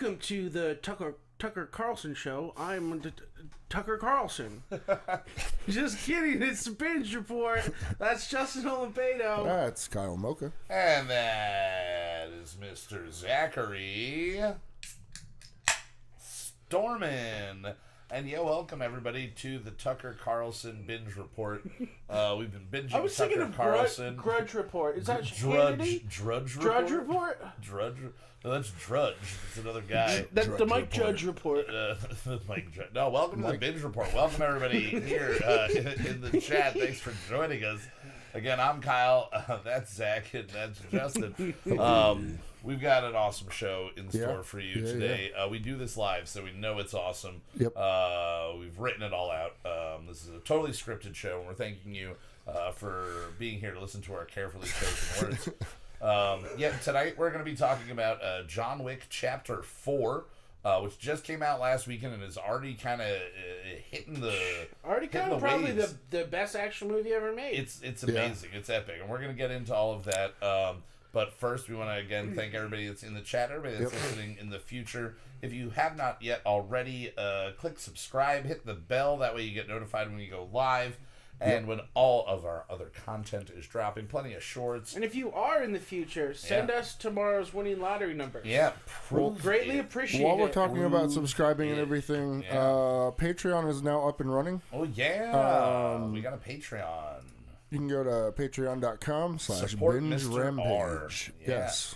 Welcome to the Tucker Carlson show. I'm Tucker Carlson. Just kidding. It's the Binge Report. That's Justin Olivedo. That's Kyle Mocha. And that is Mr. Zachary Storman. And welcome everybody to the Tucker Carlson Binge Report. We've been binging I was Tucker thinking of Carlson. Grudge Report. Is that Drudge Report? Drudge? No, that's Drudge. It's another guy. That's the Mike Judge Report. Mike Judge. No, welcome to the Binge Report. Welcome everybody here in the chat. Thanks for joining us. Again, I'm Kyle. That's Zach, and that's Justin. We've got an awesome show in store for you today. We do this live, so we know it's awesome. Yep. We've written it all out. This is a totally scripted show, and we're thanking you for being here to listen to our carefully chosen words. Tonight we're going to be talking about John Wick Chapter 4, which just came out last weekend and is already kind of hitting the probably the best action movie ever made. It's amazing. It's epic, and we're going to get into all of that. But first, we want to, again, thank everybody that's in the chat, everybody that's listening in the future. If you have not yet already, click subscribe, hit the bell. That way you get notified when we go live and when all of our other content is dropping. Plenty of shorts. And if you are in the future, send us tomorrow's winning lottery numbers. Yeah. We'll greatly appreciate it. While we're talking about subscribing and everything, Patreon is now up and running. Oh, yeah. We got a Patreon. You can go to patreon.com/Binge Rampage. Yeah. Yes.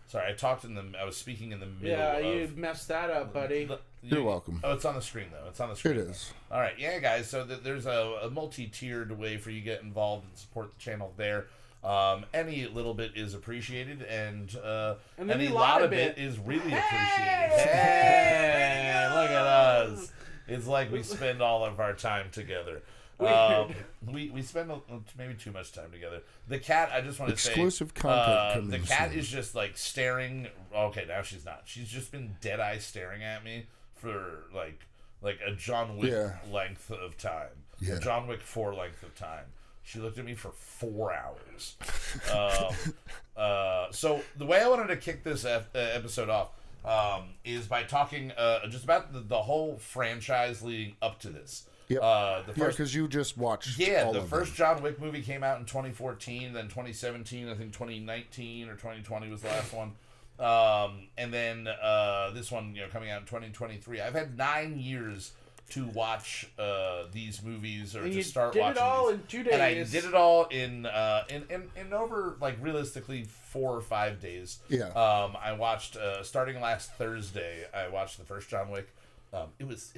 Sorry, I was speaking in the middle you messed that up, buddy. You're welcome. Oh, it's on the screen, though. It's on the screen. It is. All right. Yeah, guys. So there's a multi-tiered way for you to get involved and support the channel there. Any little bit is appreciated, and any lot of it is really appreciated. Hey, look at us. It's like we spend all of our time together. We spend maybe too much time together. The cat, I just want to say, exclusive content. The cat is just like staring. Okay, now she's not. She's just been dead eye staring at me for like a John Wick length of time. Yeah. A John Wick 4 length of time. She looked at me for 4 hours. So the way I wanted to kick this episode off is by talking just about the whole franchise leading up to this. Yep. Because you just watched. The first John Wick movie came out in 2014, then 2017, I think 2019 or 2020 was the last one, and then this one, coming out in 2023. I've had 9 years to watch these movies, or to start watching. You did it all in 2 days. And I did it all in over realistically 4 or 5 days. Yeah. I watched starting last Thursday. I watched the first John Wick. It was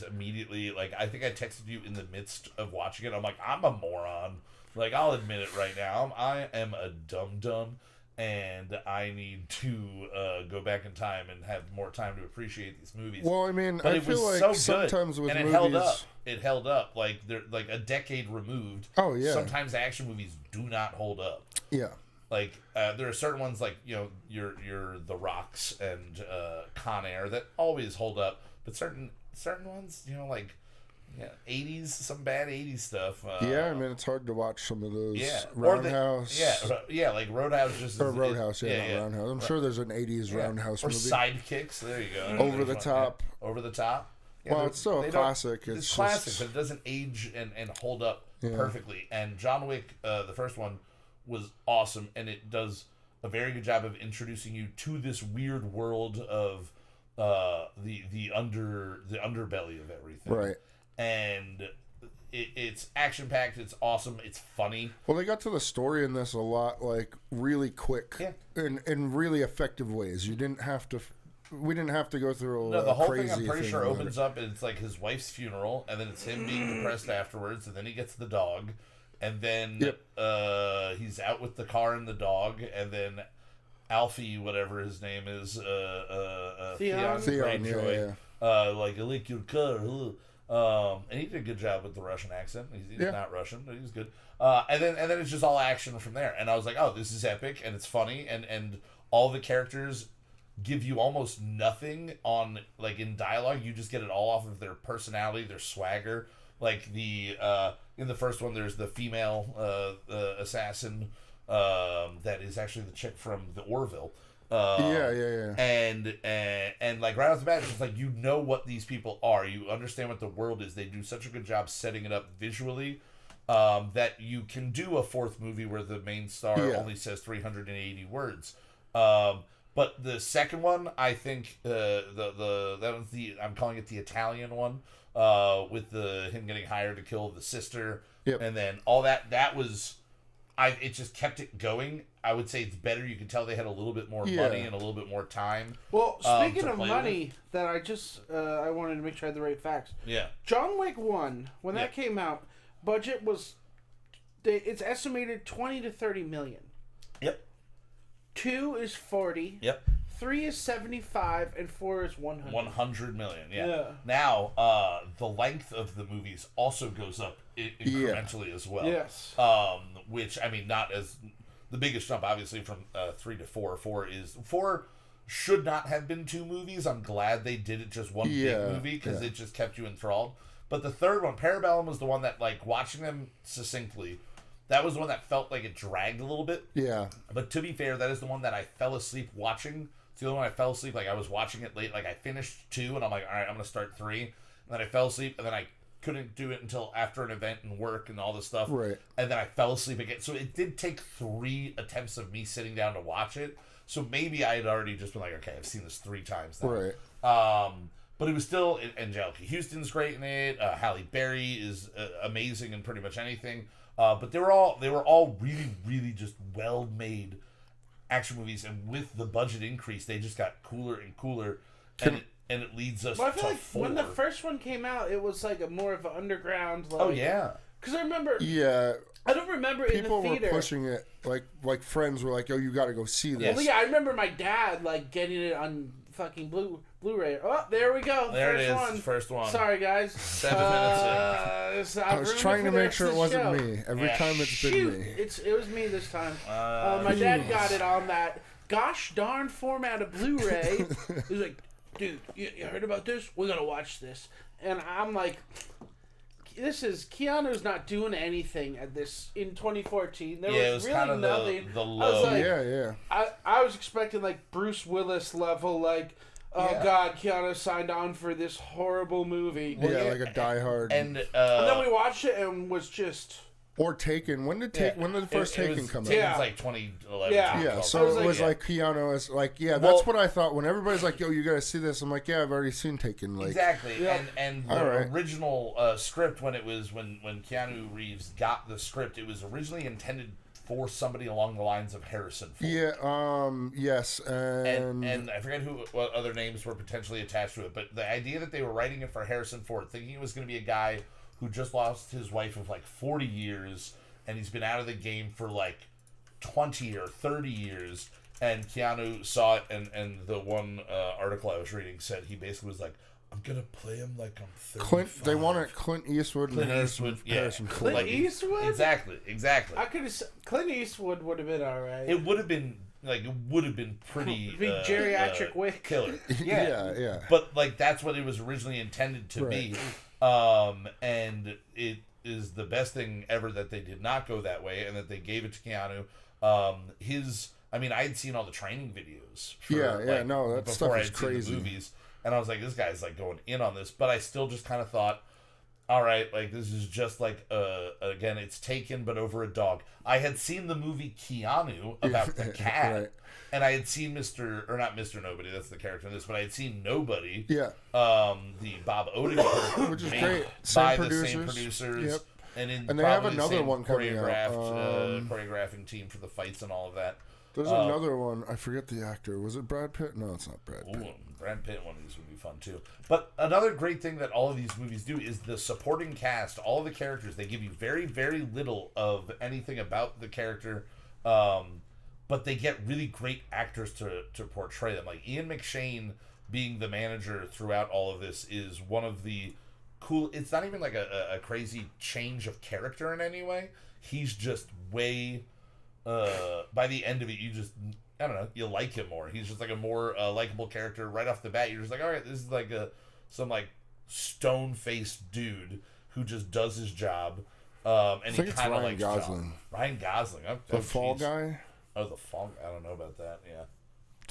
immediately, I think I texted you in the midst of watching it. I'm like, I'm a moron. I'll admit it right now. I am a dum-dum, and I need to go back in time and have more time to appreciate these movies. Well, I mean, but I feel like sometimes with movies... It held up. They're a decade removed. Oh, yeah. Sometimes action movies do not hold up. Yeah. There are certain ones your The Rocks and Con Air that always hold up. But certain ones, 80s, some bad 80s stuff. I mean, it's hard to watch some of those. Yeah. Roundhouse. Like Roadhouse just... Roadhouse, not Roundhouse. I'm sure there's an 80s Roundhouse movie. Or Sidekicks, there you go. Over the Top. Over the Top. Yeah, well, it's still a classic. It's classic, but it doesn't age and hold up perfectly. And John Wick, the first one, was awesome, and it does a very good job of introducing you to this weird world of... the underbelly of everything, right? And it's action packed. It's awesome. It's funny. Well, they got to the story in this a lot, really quick, in really effective ways. We didn't have to go through the whole crazy thing. I'm pretty sure opens it. up, and it's his wife's funeral, and then it's him being depressed afterwards, and then he gets the dog, and then he's out with the car and the dog, and then Alfie, whatever his name is, Theon Greyjoy, I like your car, and he did a good job with the Russian accent. He's not Russian, but he's good. And then it's just all action from there. And I was like, oh, this is epic, and it's funny, and all the characters give you almost nothing on in dialogue. You just get it all off of their personality, their swagger. In the first one, there's the female assassin. That is actually the chick from the Orville, Yeah. And like right off the bat, it's just like you know what these people are. You understand what the world is. They do such a good job setting it up visually that you can do a fourth movie where the main star only says 380 words. But the second one, I think I'm calling it the Italian one, with him getting hired to kill the sister, and then all that was. It just kept it going. I would say it's better. You can tell they had a little bit more money and a little bit more time. Well, speaking of money, that I wanted to make sure I had the right facts. Yeah. John Wick 1, when that came out, budget was, it's estimated 20 to 30 million. Yep. 2 is 40. Yep. 3 is 75, and 4 is 100. 100 million, yeah. Now, the length of the movies also goes up incrementally as well. Yes. Which, I mean, not as the biggest jump, obviously, from 3 to 4. 4 should not have been 2 movies. I'm glad they did it just one big movie because it just kept you enthralled. But the third one, Parabellum, was the one that, like, watching them succinctly, that was the one that felt like it dragged a little bit. Yeah. But to be fair, that is the one that I fell asleep watching. It's the only one I fell asleep. Like, I was watching it late. Like, I finished 2, and I'm like, all right, I'm going to start 3. And then I fell asleep, and then I couldn't do it until after an event and work and all this stuff. Right. And then I fell asleep again. So it did take 3 attempts of me sitting down to watch it. So maybe I had already just been like, okay, I've seen this 3 times now. Right. But it was still, Angelica Houston's great in it. Halle Berry is amazing in pretty much anything. But they were all really, really just well-made action movies. And with the budget increase, they just got cooler and cooler. And it leads us I feel to like 4. when the first one came out, it was like a more of an underground. Like, oh, yeah. Because I remember. Yeah. I don't remember in the theater. People were pushing it. Like friends were like, "Oh, you got to go see this." Well, yeah, I remember my dad like getting it on fucking Blu-ray. Oh, there we go. There first it is. One. First one. Sorry, guys. 7 minutes in. I was trying to make sure it wasn't me. Every time it's been me. It was me this time. My dad got it on that gosh darn format of Blu-ray. He was like, dude, you heard about this? We gotta watch this. And I'm like, Keanu's not doing anything at this in 2014. There it was was really kind of nothing. the I was low. like, I was expecting like Bruce Willis level, like, oh god, Keanu signed on for this horrible movie. Well, like a Die Hard. And then we watched it and was just. Or Taken. When did the first Taken come out? It was like 2011. Yeah, so it was like Keanu is like, that's what I thought. When everybody's like, yo, you gotta see this, I'm like, yeah, I've already seen Taken. Like, exactly. And the original script, when Keanu Reeves got the script, it was originally intended for somebody along the lines of Harrison Ford. Yeah, yes. And I forget what other names were potentially attached to it, but the idea that they were writing it for Harrison Ford, thinking it was going to be a guy who just lost his wife of like 40 years, and he's been out of the game for like 20 or 30 years, and Keanu saw it, and the one article I was reading said he basically was like, I'm going to play him like I'm 35. They wanted Clint Eastwood and Harrison Ford. Clint Eastwood? Exactly. I could have. Clint Eastwood would have been alright. It would have been pretty geriatric Wick killer. Yeah. But like that's what it was originally intended to be. And it is the best thing ever that they did not go that way and that they gave it to Keanu. I had seen all the training videos. That stuff is crazy. The movies, and I was like, this guy's like going in on this, but I still just kind of thought, all right, like this is just like again, it's Taken but over a dog. I had seen the movie Keanu about the cat. Right. And I had seen not Mr. Nobody, that's the character in this, but I had seen Nobody. Yeah. The Bob Odenkirk, which is great. By the same producers. Yep. And they have another one coming out. Choreographing team for the fights and all of that. There's another one. I forget the actor. Was it Brad Pitt? No, it's not Brad Pitt. Ooh, Brad Pitt one of these would be fun too. But another great thing that all of these movies do is the supporting cast. All of the characters, they give you very, very little of anything about the character. But they get really great actors to portray them. Like Ian McShane being the manager throughout all of this is one of the cool. It's not even like a crazy change of character in any way. He's just way. By the end of it, you like him more. He's just like a more likable character right off the bat. You're just like, all right, this is like some like stone-faced dude who just does his job. And he kind of likes Ryan Gosling. The Fall Guy. Oh, the Fall. I don't know about that. Yeah.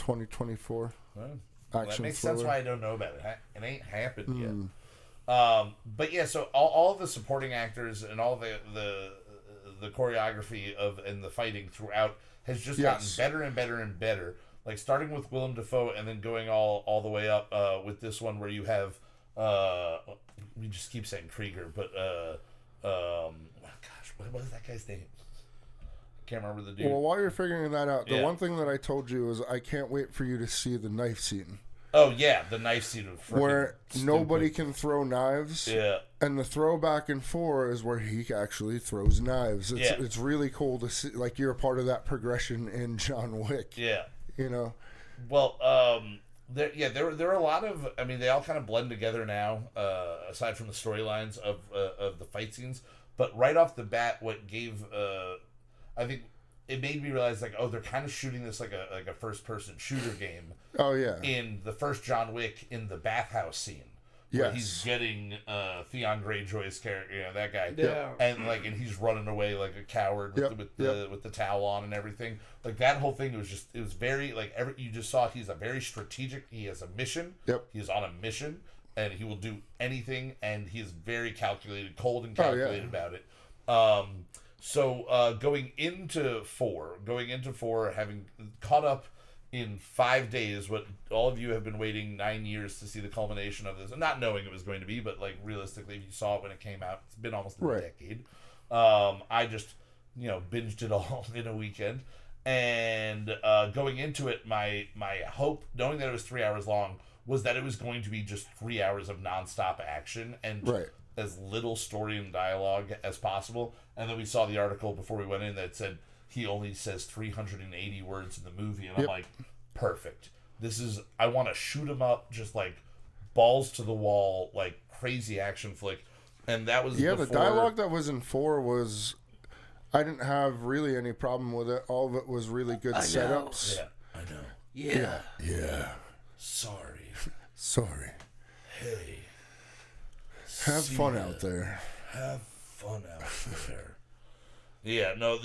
2024. Well, Action that makes thriller. sense why I don't know about it. It ain't happened yet. But yeah, so all of the supporting actors and all the choreography and the fighting throughout has just gotten better and better and better. Like starting with Willem Dafoe and then going all the way up with this one where you have we just keep saying Krieger, but oh gosh, what was that guy's name? Can't remember the dude. Well, while you're figuring that out, the one thing that I told you is I can't wait for you to see the knife scene. Oh yeah, the knife scene of where nobody can throw knives. Yeah. And the throw back and 4 is where he actually throws knives. It's really cool to see, like, you're a part of that progression in John Wick. Yeah. You know. Well, there are a lot of. I mean, they all kind of blend together now. Aside from the storylines of the fight scenes, but right off the bat, what gave I think it made me realize, like, oh, they're kind of shooting this like a first person shooter game. Oh yeah. In the first John Wick, in the bathhouse scene, where he's getting Theon Greyjoy's character, that guy, and he's running away like a coward with the towel on and everything. Like that whole thing was very like you just saw he's a very strategic. He has a mission. Yep. He's on a mission, and he will do anything, and he is very calculated, cold and calculated about it. So going into four, having caught up in 5 days, what all of you have been waiting 9 years to see the culmination of this, and not knowing it was going to be, but like realistically, if you saw it when it came out, it's been almost a decade. I just binged it all in a weekend, and going into it, my hope, knowing that it was 3 hours long, was that it was going to be just 3 hours of nonstop action and as little story and dialogue as possible. And then we saw the article before we went in that said he only says 380 words in the movie, and I'm like, perfect. I want to shoot him up just like balls to the wall, like crazy action flick. And that was the dialogue that was in 4 was, I didn't have really any problem with it. All of it was really good setups. Yeah, I know. Yeah. Sorry. Hey. Have fun out there. Yeah, no,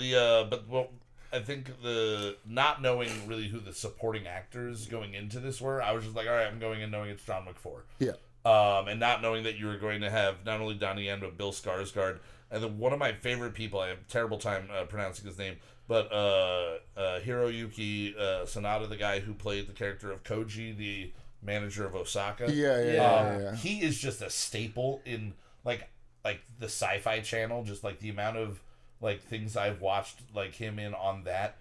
I think the not knowing really who the supporting actors going into this were, I was just like, all right, I'm going in knowing it's John Wick 4. Yeah. And not knowing that you were going to have not only Donnie Yen, but Bill Skarsgård, and then one of my favorite people, I have a terrible time pronouncing his name, but Hiroyuki Sanada, the guy who played the character of Koji, the manager of Osaka. Yeah. He is just a staple in like the Sci-Fi Channel, just like the amount of like things I've watched like him in on that.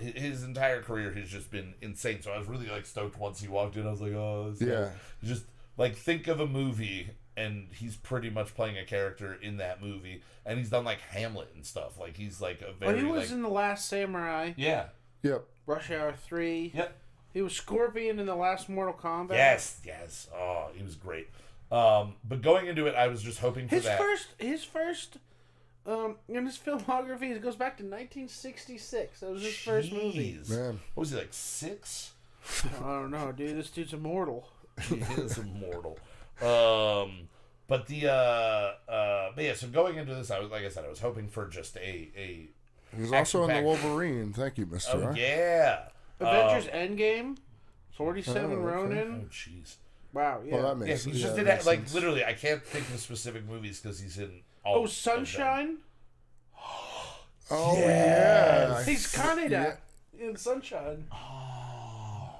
His entire career has just been insane. So I was really like stoked once he walked in. I was like, oh, just like think of a movie and he's pretty much playing a character in that movie, and he's done like Hamlet and stuff. Like he's like a very. He was in The Last Samurai. Yeah. Yep. Rush Hour 3. Yep. He was Scorpion in the last Mortal Kombat. Yes. Oh, he was great. But going into it, I was just hoping for that. His first, in his filmography, it goes back to 1966. That was his first movie. Man. What was he, like 6? I don't know, dude. This dude's immortal. He is immortal. But yeah. So going into this, I was hoping for just a. He was also in the Wolverine. Thank you, Mr. Oh yeah. Avengers Endgame, 47 Ronin. Oh jeez. Wow. Yeah. Well, that makes he just did that. Like literally, I can't think of specific movies because he's in all. Oh, Sunshine. Oh yeah. He's Kaneda in Sunshine.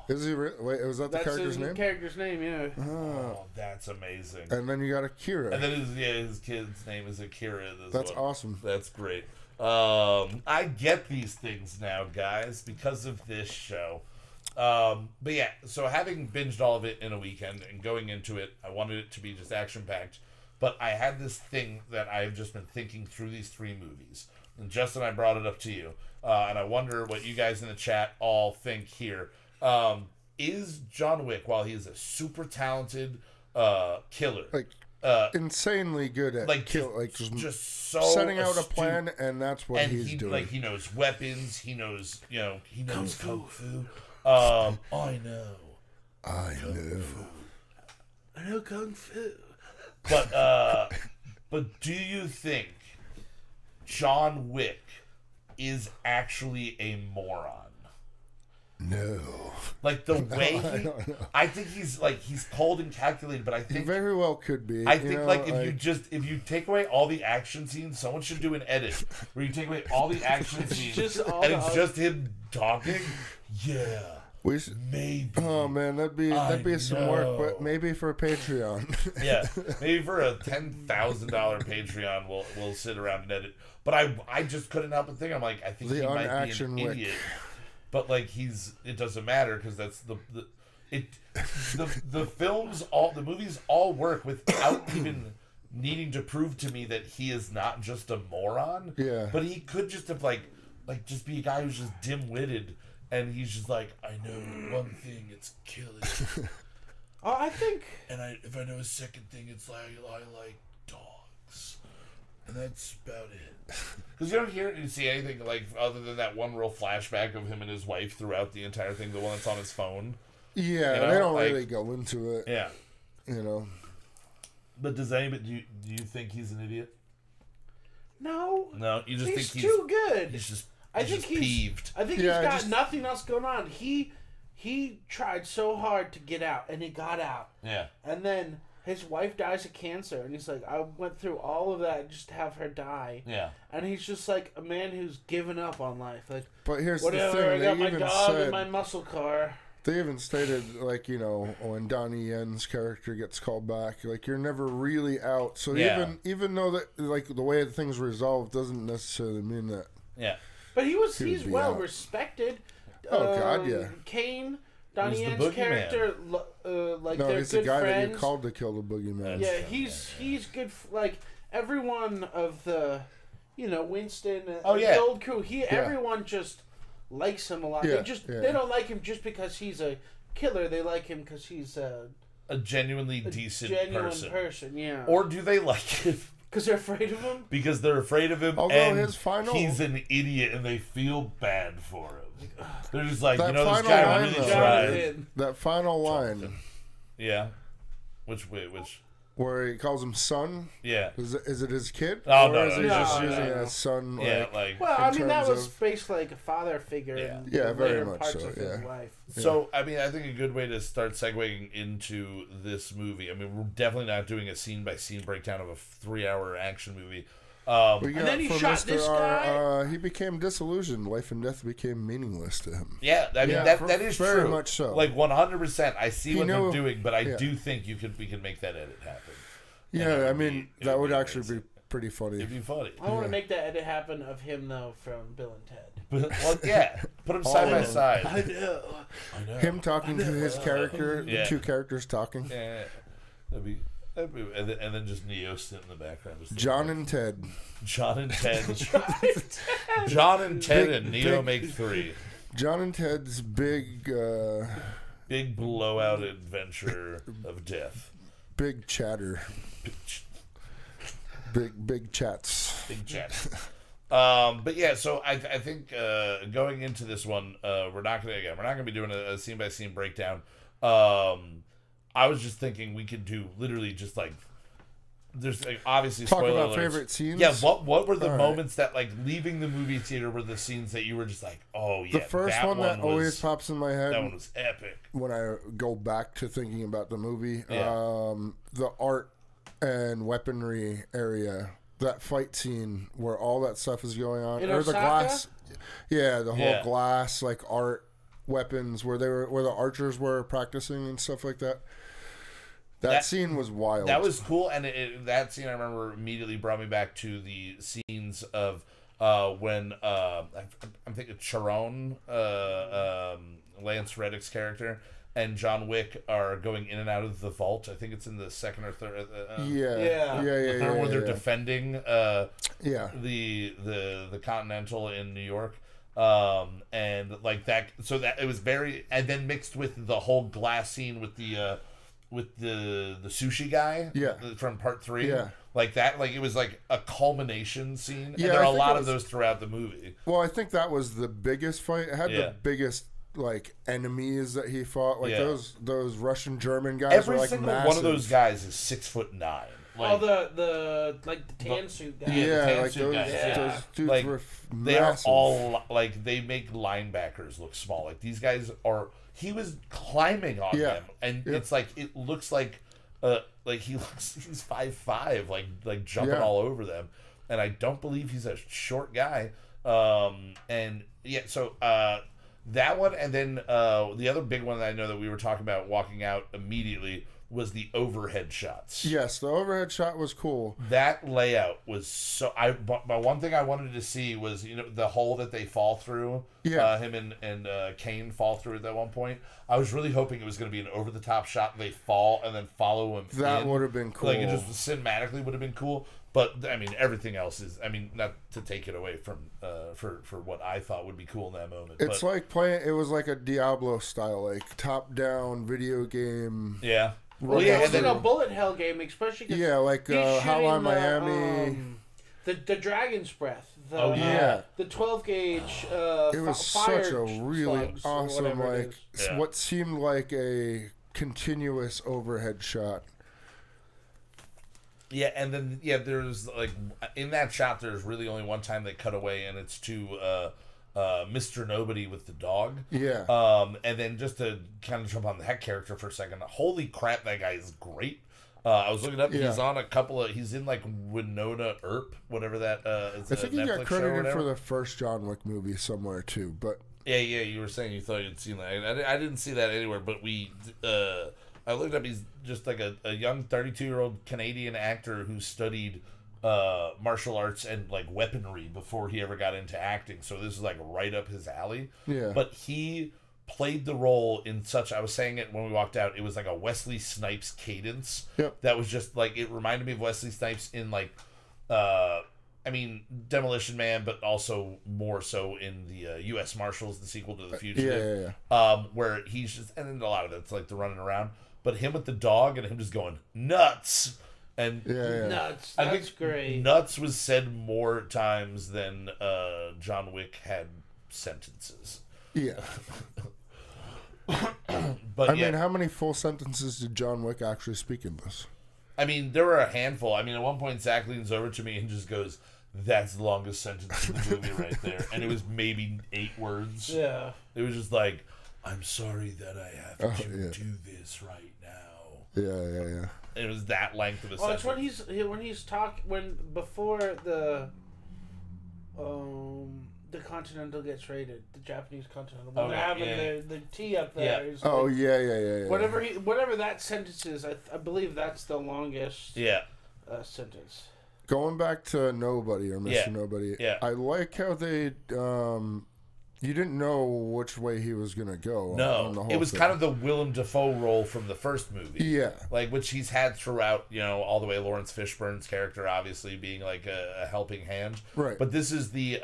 Is he? Wait, was that the character's name? Character's name, yeah. Oh, that's amazing. And then you got Akira. And then his kid's name is Akira. That's awesome. That's great. I get these things now, guys, because of this show. But yeah, so having binged all of it in a weekend and going into it, I wanted it to be just action-packed. But I had this thing that I've just been thinking through these 3 movies. And Justin, I brought it up to you. And I wonder what you guys in the chat all think here. Is John Wick, while he is a super talented killer, like insanely good at like just so setting out astute. a plan, and that's what he's doing. Like he knows weapons, he knows kung fu. I know kung fu. But do you think John Wick is actually a moron? No. Like the way I think he's cold and calculated, but I think he very well could be. I think if you take away all the action scenes, someone should do an edit where you take away all the action scenes it's just him talking. Yeah. We should, maybe. Oh man, that'd be some work, but maybe for Patreon. Yeah, maybe for a $10,000 Patreon, we'll sit around and edit. But I just couldn't help but think, I'm like, I think he might be an idiot. But like it doesn't matter because that's the movies all work without even needing to prove to me that he is not just a moron. Yeah. But he could just have like just be a guy who's just dim-witted. And he's just like, I know one thing, it's killing. I think. And if I know a second thing, it's like I like dogs, and that's about it. Because you don't see anything like other than that one real flashback of him and his wife throughout the entire thing, the one that's on his phone. Yeah, they don't really go into it. Yeah, But does anybody do you think he's an idiot? No, you just think he's too good. He's just. I think he's peeved. I think he's got nothing else going on. He tried so hard to get out, and he got out. Yeah. And then his wife dies of cancer, and he's like, I went through all of that just to have her die. Yeah. And he's just like a man who's given up on life. Like, but here's whatever, the thing. I got my even dog said, and my muscle car. They even stated, like, when Donnie Yen's character gets called back, like, you're never really out. So even though that, like, the way things resolved doesn't necessarily mean that. Yeah. But he's well respected. Oh God, yeah. Kane, Donnie Yen's character, they're he's good the guy friends. that you called to kill the boogeyman. Yeah, he's good. Like everyone of the, Winston, the old crew. Everyone just likes him a lot. Yeah, they don't like him just because he's a killer. They like him because he's a genuinely decent person. Yeah. Or do they like him? Because they're afraid of him? Because they're afraid of him, although and he's an idiot, and they feel bad for him. They're just like, this guy really tried. That final line. Yeah. Which? Where he calls him son? Yeah. Is it his kid? Oh, or no, is he just using it as son? Yeah, well, I mean, that was basically like a father figure in the very much parts so, of his life. So, I mean, I think a good way to start segueing into this movie, I mean, we're definitely not doing a scene-by-scene breakdown of a 3-hour action movie. And then he shot this guy. He became disillusioned. Life and death became meaningless to him. Yeah, I mean that is very true. much so. Like 100%. I see what they're doing, but I do think we can make that edit happen. Yeah, I mean that would actually be pretty funny. It'd be funny. I want to make that edit happen of him though from Bill and Ted. Well, yeah, put them side by side. I know. Him talking to his character, the two characters talking. Yeah, that'd be and then just Neo sitting in the background. John and Ted. John and Ted. John and Ted and Neo make 3. John and Ted's big blowout adventure of death. Big chatter. Big chats. Big chats. But yeah, so I think going into this one, we're not gonna be doing a scene by scene breakdown. I was just thinking we could do literally just like there's obviously talk spoiler about alerts. favorite scenes. Yeah, what were the moments that like leaving the movie theater were the scenes that you were just like, oh yeah. The first one that always pops in my head. That one was epic. When I go back to thinking about the movie, Yeah. The art and weaponry area, that fight scene where all that stuff is going on, in or the Osaka? glass, the whole glass like art weapons where the archers were practicing and stuff like that. That scene was wild. That was cool, and that scene I remember immediately brought me back to the scenes of when I'm thinking Charon, Lance Reddick's character, and John Wick are going in and out of the vault. I think it's in the second or third. The third where they're defending the Continental in New York. And like that, so that it was very, and then mixed with the whole glass scene with the sushi guy, from part 3, like that, like it was like a culmination scene, and there are a lot of those throughout the movie. Well, I think that was the biggest fight. It had the biggest like enemies that he fought, like those Russian German guys. Every were like single massive. one of those guys is 6'9". like the tan suit guy. Yeah, like suit guys, those dudes like were they are massive. all like they make linebackers look small. Like these guys are. He was climbing on them, and it's like it looks like he's 5'5", like jumping all over them. And I don't believe he's a short guy. And yeah, so that one, and then the other big one that I know that we were talking about walking out immediately was the overhead shots. Yes, the overhead shot was cool. That layout was so. My one thing I wanted to see was the hole that they fall through. Yeah, him and Kane fall through at that one point. I was really hoping it was going to be an over the top shot. They fall and then follow him. That would have been cool. Like it just cinematically would have been cool. But I mean, everything else is. I mean, not to take it away from for what I thought would be cool in that moment. It's like playing. It was like a Diablo style, like top down video game. Yeah. Well, yeah, and then a bullet hell game, especially. Like Hotline Miami. The Dragon's Breath. The 12 gauge. It was such a really awesome, like what seemed like a continuous overhead shot. Yeah, and then there's like in that shot, there's really only one time they cut away, and it's to Mr. Nobody with the dog. Yeah. And then just to kind of jump on that character for a second, holy crap, that guy is great. I was looking up. He's on a couple of. He's in like Winona Earp, whatever that is. I think he got credited for the first John Wick movie somewhere too. But yeah, you were saying you thought you'd seen that. I didn't see that anywhere. But I looked up. He's just like a young 32-year-old Canadian actor who studied martial arts and like weaponry before he ever got into acting. So this is like right up his alley. Yeah. But he played the role in such, I was saying it when we walked out, it was like a Wesley Snipes cadence. Yep. That was just like, it reminded me of Wesley Snipes in like Demolition Man, but also more so in the U.S. Marshals, the sequel to The Fugitive. Where he's just, and then a lot of it's like the running around, but him with the dog and him just going nuts. And nuts. That's great. Nuts was said more times than John Wick had sentences. Yeah. But I mean, how many full sentences did John Wick actually speak in this? I mean, there were a handful. I mean, at one point, Zach leans over to me and just goes, "That's the longest sentence in the movie right there." And it was maybe 8 words. Yeah. It was just like, "I'm sorry that I have to do this right now." Yeah. It was that length of a sentence. It's when he's before the Continental gets raided, the Japanese Continental. When they're having the tea up there. Yeah. Yeah. Whatever that sentence is, I believe that's the longest sentence. Going back to Nobody or Mr. Nobody, I like how they you didn't know which way he was gonna go. No, on the whole it was thing. kind of the Willem Dafoe role from the first movie. Yeah, like which he's had throughout. All the way Lawrence Fishburne's character, obviously being like a helping hand. Right. But this is the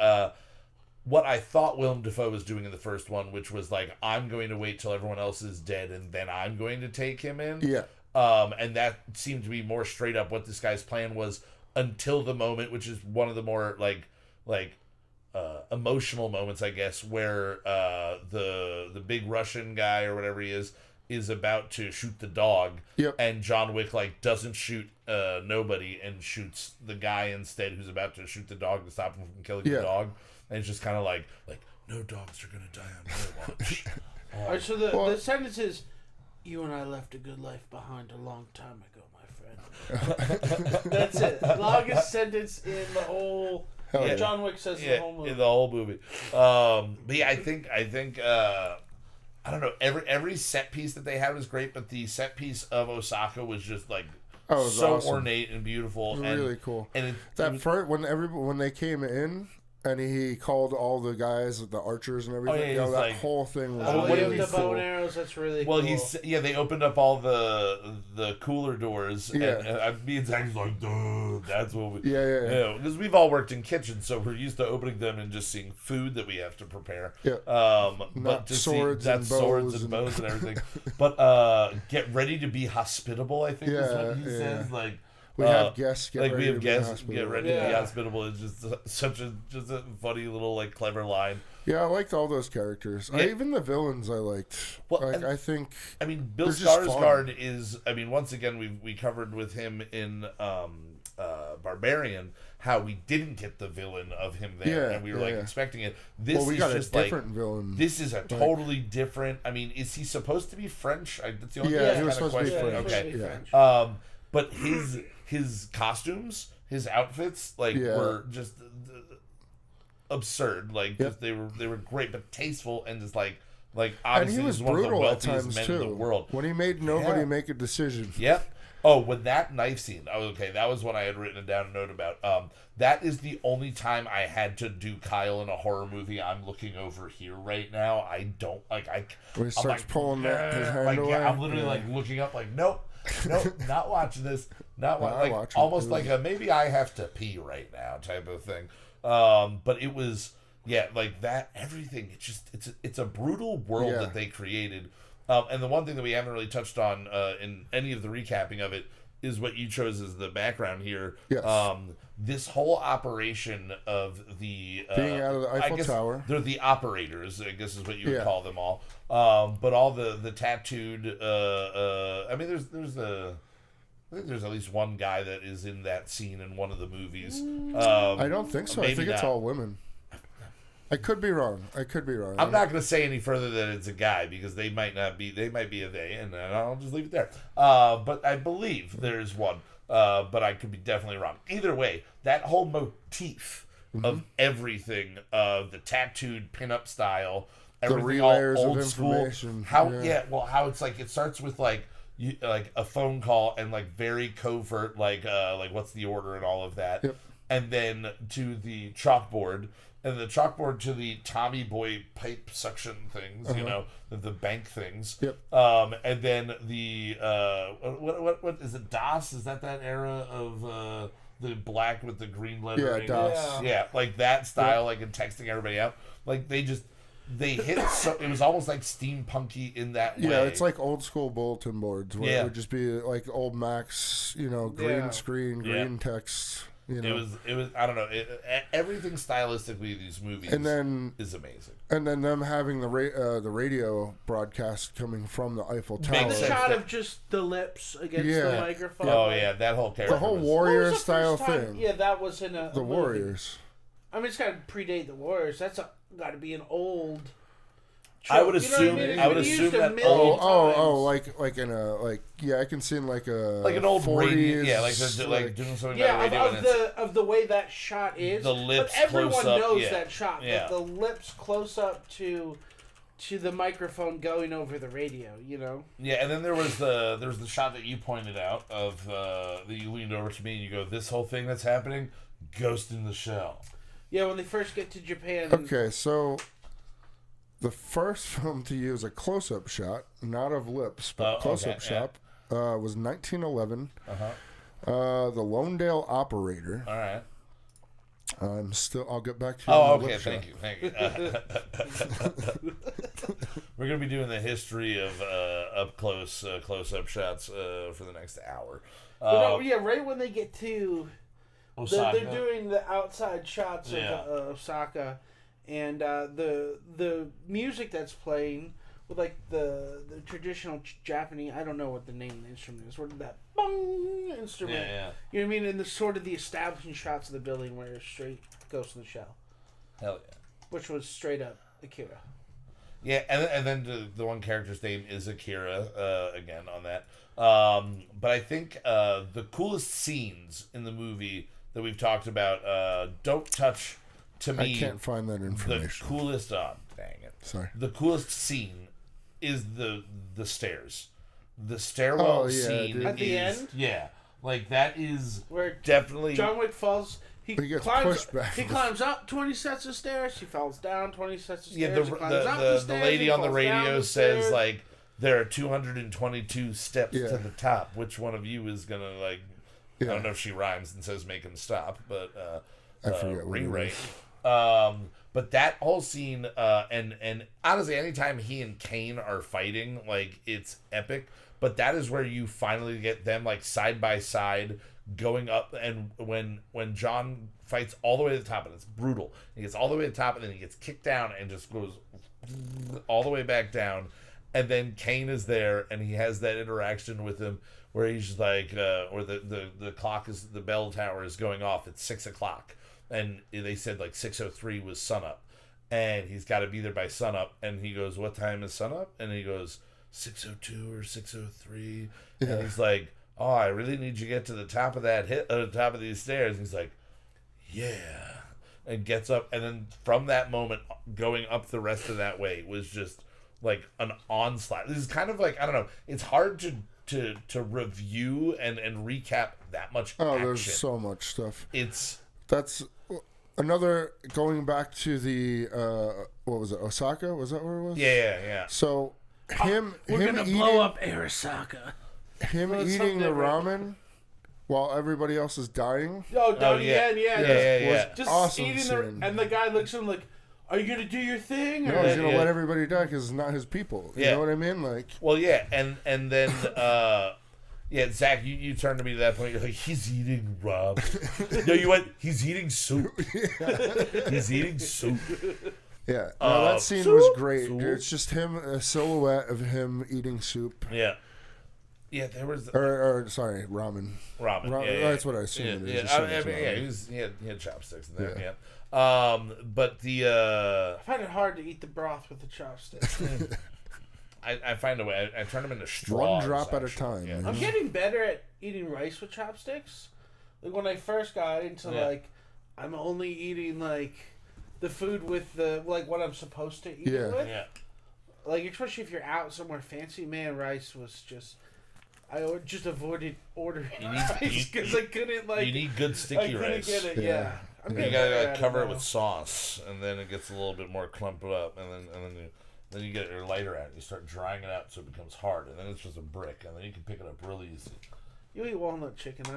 what I thought Willem Dafoe was doing in the first one, which was like, I'm going to wait till everyone else is dead and then I'm going to take him in. Yeah. And that seemed to be more straight up what this guy's plan was until the moment, which is one of the more like emotional moments, I guess, where the big Russian guy or whatever he is about to shoot the dog. Yep. And John Wick doesn't shoot Nobody and shoots the guy instead who's about to shoot the dog to stop him from killing the dog. And it's just kind of like no dogs are gonna die on my watch. All right, so the sentence is, "You and I left a good life behind a long time ago, my friend." That's it. Longest sentence in the whole. John Wick says in the whole movie. In the whole movie. But yeah, I think I don't know. Every set piece that they had was great, but the set piece of Osaka was just like so awesome. Ornate and beautiful, and really cool. And first when they came in. And he called all the guys, the archers and everything. That whole thing was really the bow and arrows. That's really cool. Well, they opened up all the cooler doors. Yeah. And me and Zach was like, duh, that's what we... Yeah. Because we've all worked in kitchens, so we're used to opening them and just seeing food that we have to prepare. Yeah. But to swords see... and swords and bows and everything. But get ready to be hospitable, I think is what he says. Like... We have guests get ready to be hospitable. It's just such a funny little like clever line. Yeah, I liked all those characters. Yeah. Even the villains I liked. Well, like, I think. I mean, Bill Skarsgård is. I mean, once again, we covered with him in Barbarian how we didn't get the villain of him there, and we were expecting it. This is got just a different villain. This is a totally different. I mean, is he supposed to be French? That's the only he was supposed to be French. Okay, but his costumes, his outfits, were just absurd. Just, they were great, but tasteful and just like obviously and he was one of the brutal at wealthiest times men too. in the world. When he made nobody make a decision. Yep. Oh, with that knife scene. Oh, okay, that was what I had written down a note about. That is the only time I had to do Kyle in a horror movie. I'm looking over here right now. I don't like. When he starts pulling his hand away. I'm literally looking up, nope, not watching this. Not watching. Almost like a maybe I have to pee right now type of thing. But it was that everything. It's a brutal world that they created. And the one thing that we haven't really touched on in any of the recapping of it is what you chose as the background here. Yes. This whole operation of the being out of the Eiffel Tower. They're the operators, I guess is what you would call them all. But all the tattooed. I mean, I think there's at least one guy that is in that scene in one of the movies. I don't think so. I think it's not. all women. I could be wrong. I'm not going to say any further that it's a guy because they might not be. They might be a they, and I'll just leave it there. But I believe there's one. But I could be definitely wrong. Either way, that whole motif of everything, the tattooed pinup style, everything all old school. How it's like it starts with like a phone call and very covert, what's the order and all of that, and then to the chalkboard. And the chalkboard to the Tommy Boy pipe suction things, the bank things. Yep. And then the what is it? DOS? Is that era of the black with the green lettering? Yeah, DOS. Yeah, like that style, and texting everybody out. They hit so it was almost like steampunky in that way. Yeah, it's like old school bulletin boards where it would just be like old Macs, green screen, green text. It was I don't know, everything stylistically these movies is amazing. And then them having the radio broadcast coming from the Eiffel Tower. The shot of just the lips against the microphone. Oh yeah, that whole character. The whole warrior style thing. Yeah, that was in the Warriors. I mean, it's got to predate the Warriors. That's got to be an old. I would assume. I would assume that. Like in a I can see in like an old 40s, radio, like doing something on the radio. Of the way that shot is. The lips but everyone close up, knows that shot. Yeah. But the lips close up to the microphone going over the radio. Yeah, and then there was the shot that you pointed out of that you leaned over to me and you go, "This whole thing that's happening, Ghost in the Shell." Yeah, when they first get to Japan. Okay, so. The first film to use a close-up shot, not of lips, but close-up shot, was 1911. The Lonedale Operator. All right. I'll get back to you. Oh, okay. Thank you. We're going to be doing the history of close-up shots for the next hour. Right when they get to Osaka. They're doing the outside shots of Osaka. And the music that's playing with the traditional Japanese, I don't know what the name of the instrument is, sort of that bong instrument. Yeah. You know what I mean? And the establishing shots of the building where it's straight Ghost in the Shell. Hell yeah. Which was straight up Akira. Yeah, and then the one character's name is Akira, again on that. But I think the coolest scenes in the movie that we've talked about, don't touch... To me, I can't find that information. The coolest, dang it! Sorry. The coolest scene is the stairs, the stairwell scene at the end. Yeah, that is where definitely John Wick falls. He gets climbs. Pushed back. He climbs up 20 sets of stairs. He falls down 20 sets of stairs. Yeah, the lady on the radio says there are 222 steps to the top. Which one of you is gonna I don't know if she rhymes and says make him stop, but I forget rewrite. But But that whole scene, and honestly, anytime he and Kane are fighting, like, it's epic. But that is where you finally get them, like, side by side going up, and when John fights all the way to the top, and it's brutal. He gets all the way to the top, and then he gets kicked down and just goes all the way back down. And then Kane is there, and he has that interaction with him where he's just like, where the clock is, the bell tower is going off at 6 o'clock. And they said like 6:03 was sunup. And he's got to be there by sunup. And he goes, what time is sunup? And he goes, 6:02 or 6:03. Yeah. And he's like, oh, I really need you to get to the top of the top of these stairs. And he's like, yeah. And gets up. And then from that moment, going up the rest of that way was just like an onslaught. This is kind of like, I don't know, it's hard to review and recap that much action. There's so much stuff. That's another, going back to the what was it, Osaka? Was that where it was? Yeah. So we're gonna blow up Arasaka. Him eating the ramen while everybody else is dying. Yeah. Just awesome eating scene. and the guy looks at him like, are you gonna do your thing? No, he's gonna let everybody die because it's not his people. You know what I mean? Like, well, yeah, and then Zach, you turned to me at that point. You're like, he's eating ramen. No, you went. He's eating soup. He's eating soup. Yeah, no, that scene was great. Soup. It's just him, a silhouette of him eating soup. Yeah, there was. Sorry, ramen. Ramen. That's what I assumed. He had chopsticks in there. Yeah. But I find it hard to eat the broth with the chopsticks. I find a way. I turn them into straws. One drop at a time. Yeah. I'm getting better at eating rice with chopsticks. Like when I first got into like, I'm only eating like the food with the like what I'm supposed to eat it with. Yeah. Like especially if you're out somewhere fancy, man, rice was just. I just avoided ordering rice because I couldn't like. You need good sticky rice. Get it. Yeah. You gotta cover it with sauce, and then it gets a little bit more clumped up, and then you get your lighter out, and you start drying it out so it becomes hard, and then it's just a brick, and then you can pick it up really easy. You eat walnut chicken.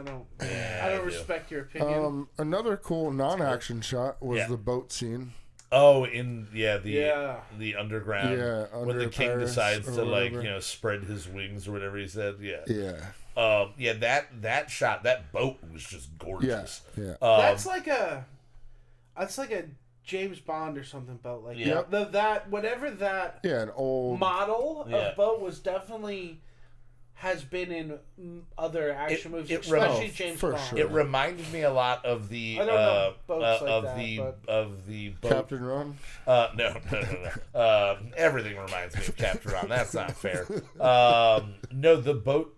I don't respect your opinion. Another cool non-action shot was the boat scene. Oh, the underground. Yeah, when the king decides to spread his wings or whatever he said. Yeah. That shot, that boat was just gorgeous. Yeah. That's like a James Bond or something boat. Like an old model of boat was definitely has been in other action movies, especially James Bond. Sure. It reminded me a lot of the of the boat. Captain Ron. No. Everything reminds me of Captain Ron. That's not fair. No, the boat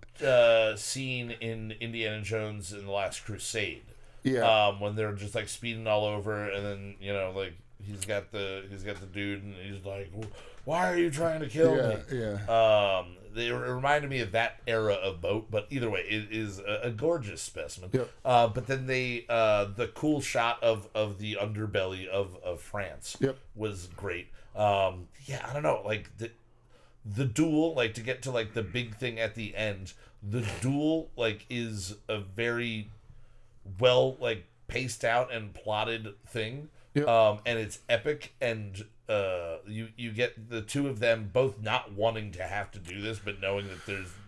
scene in Indiana Jones and the Last Crusade. Yeah. When they're just like speeding all over, and then like he's got the dude, and he's like, "Why are you trying to kill me?" Yeah. It reminded me of that era of boat, but either way, it is a gorgeous specimen. Yep. But then the cool shot of the underbelly of France was great. I don't know, like the duel, like to get to like the big thing at the end, the duel like is a very well like paced out and plotted thing. Yep. And it's epic, and you get the two of them both not wanting to have to do this, but knowing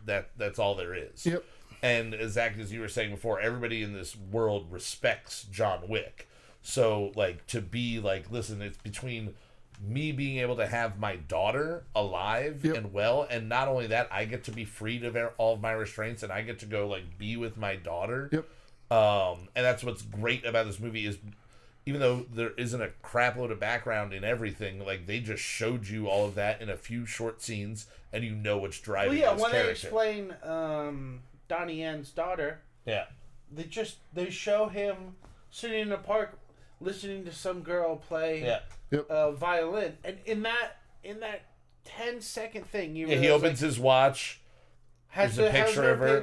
that that's all there is. Yep. And exactly as you were saying before, everybody in this world respects John Wick. So like to be like, listen, it's between me being able to have my daughter alive and well, and not only that, I get to be freed of all of my restraints, and I get to go like be with my daughter. Yep. And that's what's great about this movie is, even though there isn't a crap load of background in everything, like they just showed you all of that in a few short scenes, and you know what's driving this character. When they explain Donnie Yen's daughter, they show him sitting in a park listening to some girl play violin, and in that 10-second thing, he opens his watch. Has a picture of her.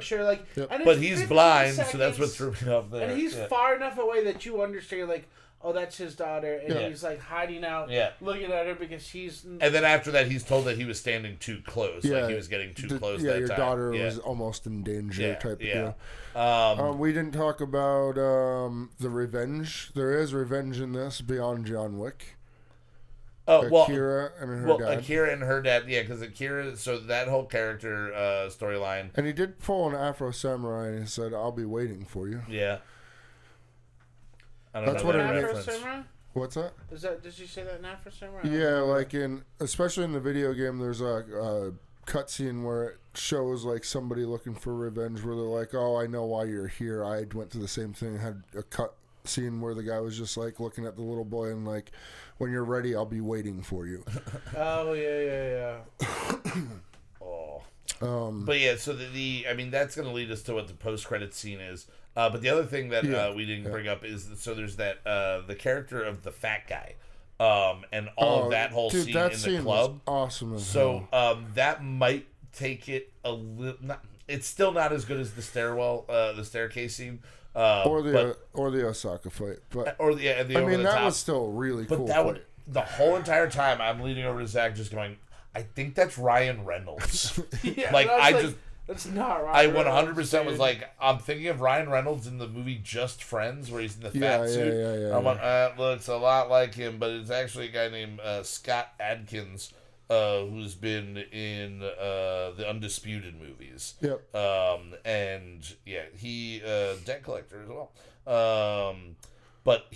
But he's blind, so that's what threw me off there. And he's far enough away that you understand, like, oh, that's his daughter, and he's like hiding out, looking at her because he's. And then after that, he's told that he was standing too close, like he was getting too close. Yeah, that your time. daughter was almost in danger, type of deal. We didn't talk about the revenge. There is revenge in this beyond John Wick. Akira and her dad. Akira and her dad, yeah, because Akira, so that whole character storyline. And he did pull an Afro Samurai and he said, "I'll be waiting for you." Yeah. That's what it Afro Samurai? What's that? Did you say that in Afro Samurai? Yeah, like especially in the video game, there's a cutscene where it shows like somebody looking for revenge, where they're like, "Oh, I know why you're here. I went through the same thing." Had a cut scene where the guy was just like looking at the little boy and like, "When you're ready, I'll be waiting for you." Oh yeah. But yeah, so that's going to lead us to what the post-credit scene is. But the other thing that we didn't bring up is, so there's that the character of the fat guy, and all of that whole scene in the club. Awesome. That might take it a little. It's still not as good as the staircase scene. Or the Osaka fight, but that was still really cool. But the whole entire time I'm leaning over to Zach, just going, I think that's Ryan Reynolds. That's not Ryan. I 100% was like, I'm thinking of Ryan Reynolds in the movie Just Friends, where he's in the fat suit. Yeah. I'm like, it looks a lot like him, but it's actually a guy named Scott Adkins, who's been in the Undisputed movies. Yep. And yeah, he debt collector as well. But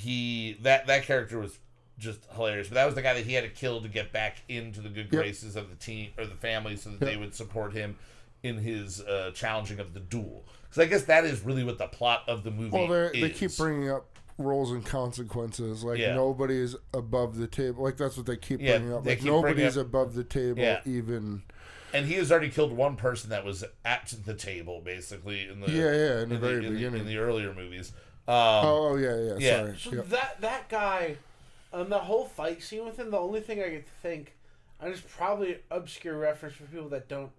that character was just hilarious. But that was the guy that he had to kill to get back into the good graces of the team or the family, so that they would support him in his challenging of the duel. Because I guess that is really what the plot of the movie is. They keep bringing up roles and consequences. Like, nobody's above the table. Like, that's what they keep bringing up. Like, nobody's above the table even. And he has already killed one person that was at the table, basically, in the in the very beginning. In the earlier movies. Sorry. So that guy, the whole fight scene with him, the only thing I could think, and it's probably an obscure reference for people that don't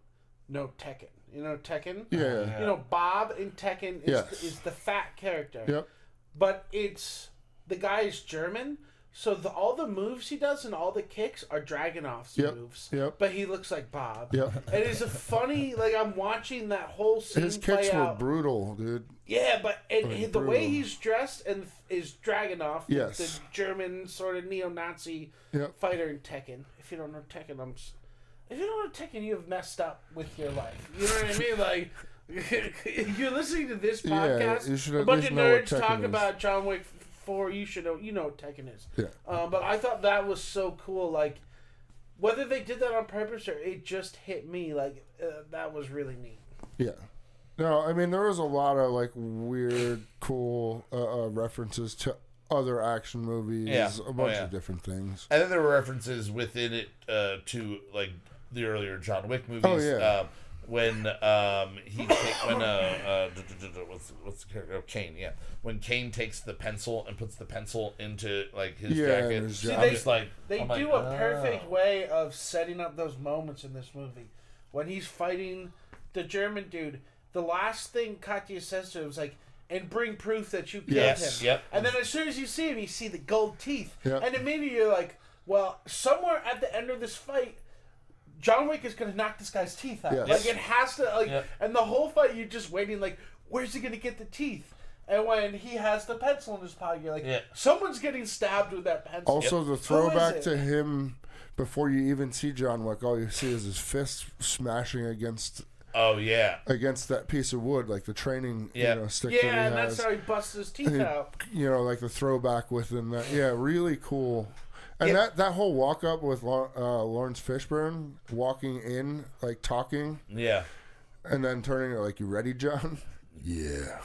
know Tekken. You know Tekken? Yeah. You know, Bob in Tekken is the fat character. Yep. But the guy is German, so all the moves he does and all the kicks are Dragunov's moves. Yep. But he looks like Bob. Yep. And it's a funny, like, I'm watching that whole scene His kicks play were out. brutal, dude. Yeah, but the way he's dressed is Dragunov, the German sort of neo-Nazi fighter in Tekken. If you don't know Tekken, if you don't know Tekken, you have messed up with your life. You know what I mean? Like, you're listening to this podcast. You should a bunch of nerds talk is. About John Wick 4. You should know. You know what Tekken is. Yeah. But I thought that was so cool. Like, whether they did that on purpose or it just hit me, like, that was really neat. Yeah. No, I mean, there was a lot of, like, weird, cool references to other action movies, a bunch of different things. And then there were references within it to, like, the earlier John Wick movies. Oh, yeah. When what's the character? Oh, Kane, yeah. When Kane takes the pencil and puts the pencil into, like, his jacket. See, I'm just like... They do a perfect way of setting up those moments in this movie. When he's fighting the German dude, the last thing Katya says to him is like, and bring proof that you killed him. Yep. And then as soon as you see him, you see the gold teeth. Yep. And immediately you're like, well, somewhere at the end of this fight, John Wick is going to knock this guy's teeth out. Yes. Like, it has to, like, and the whole fight, you're just waiting, like, where's he going to get the teeth? And when he has the pencil in his pocket, you're like, someone's getting stabbed with that pencil. Also, the throwback to him, before you even see John Wick, all you see is his fist smashing against... Oh, yeah. Against that piece of wood, like the training stick that he has. Yeah, and that's how he busts his teeth out. You know, like the throwback within that. Yeah, really cool. And that whole walk up with Lawrence Fishburne walking in, like talking. Yeah. And then turning it like, you ready, John? Yeah.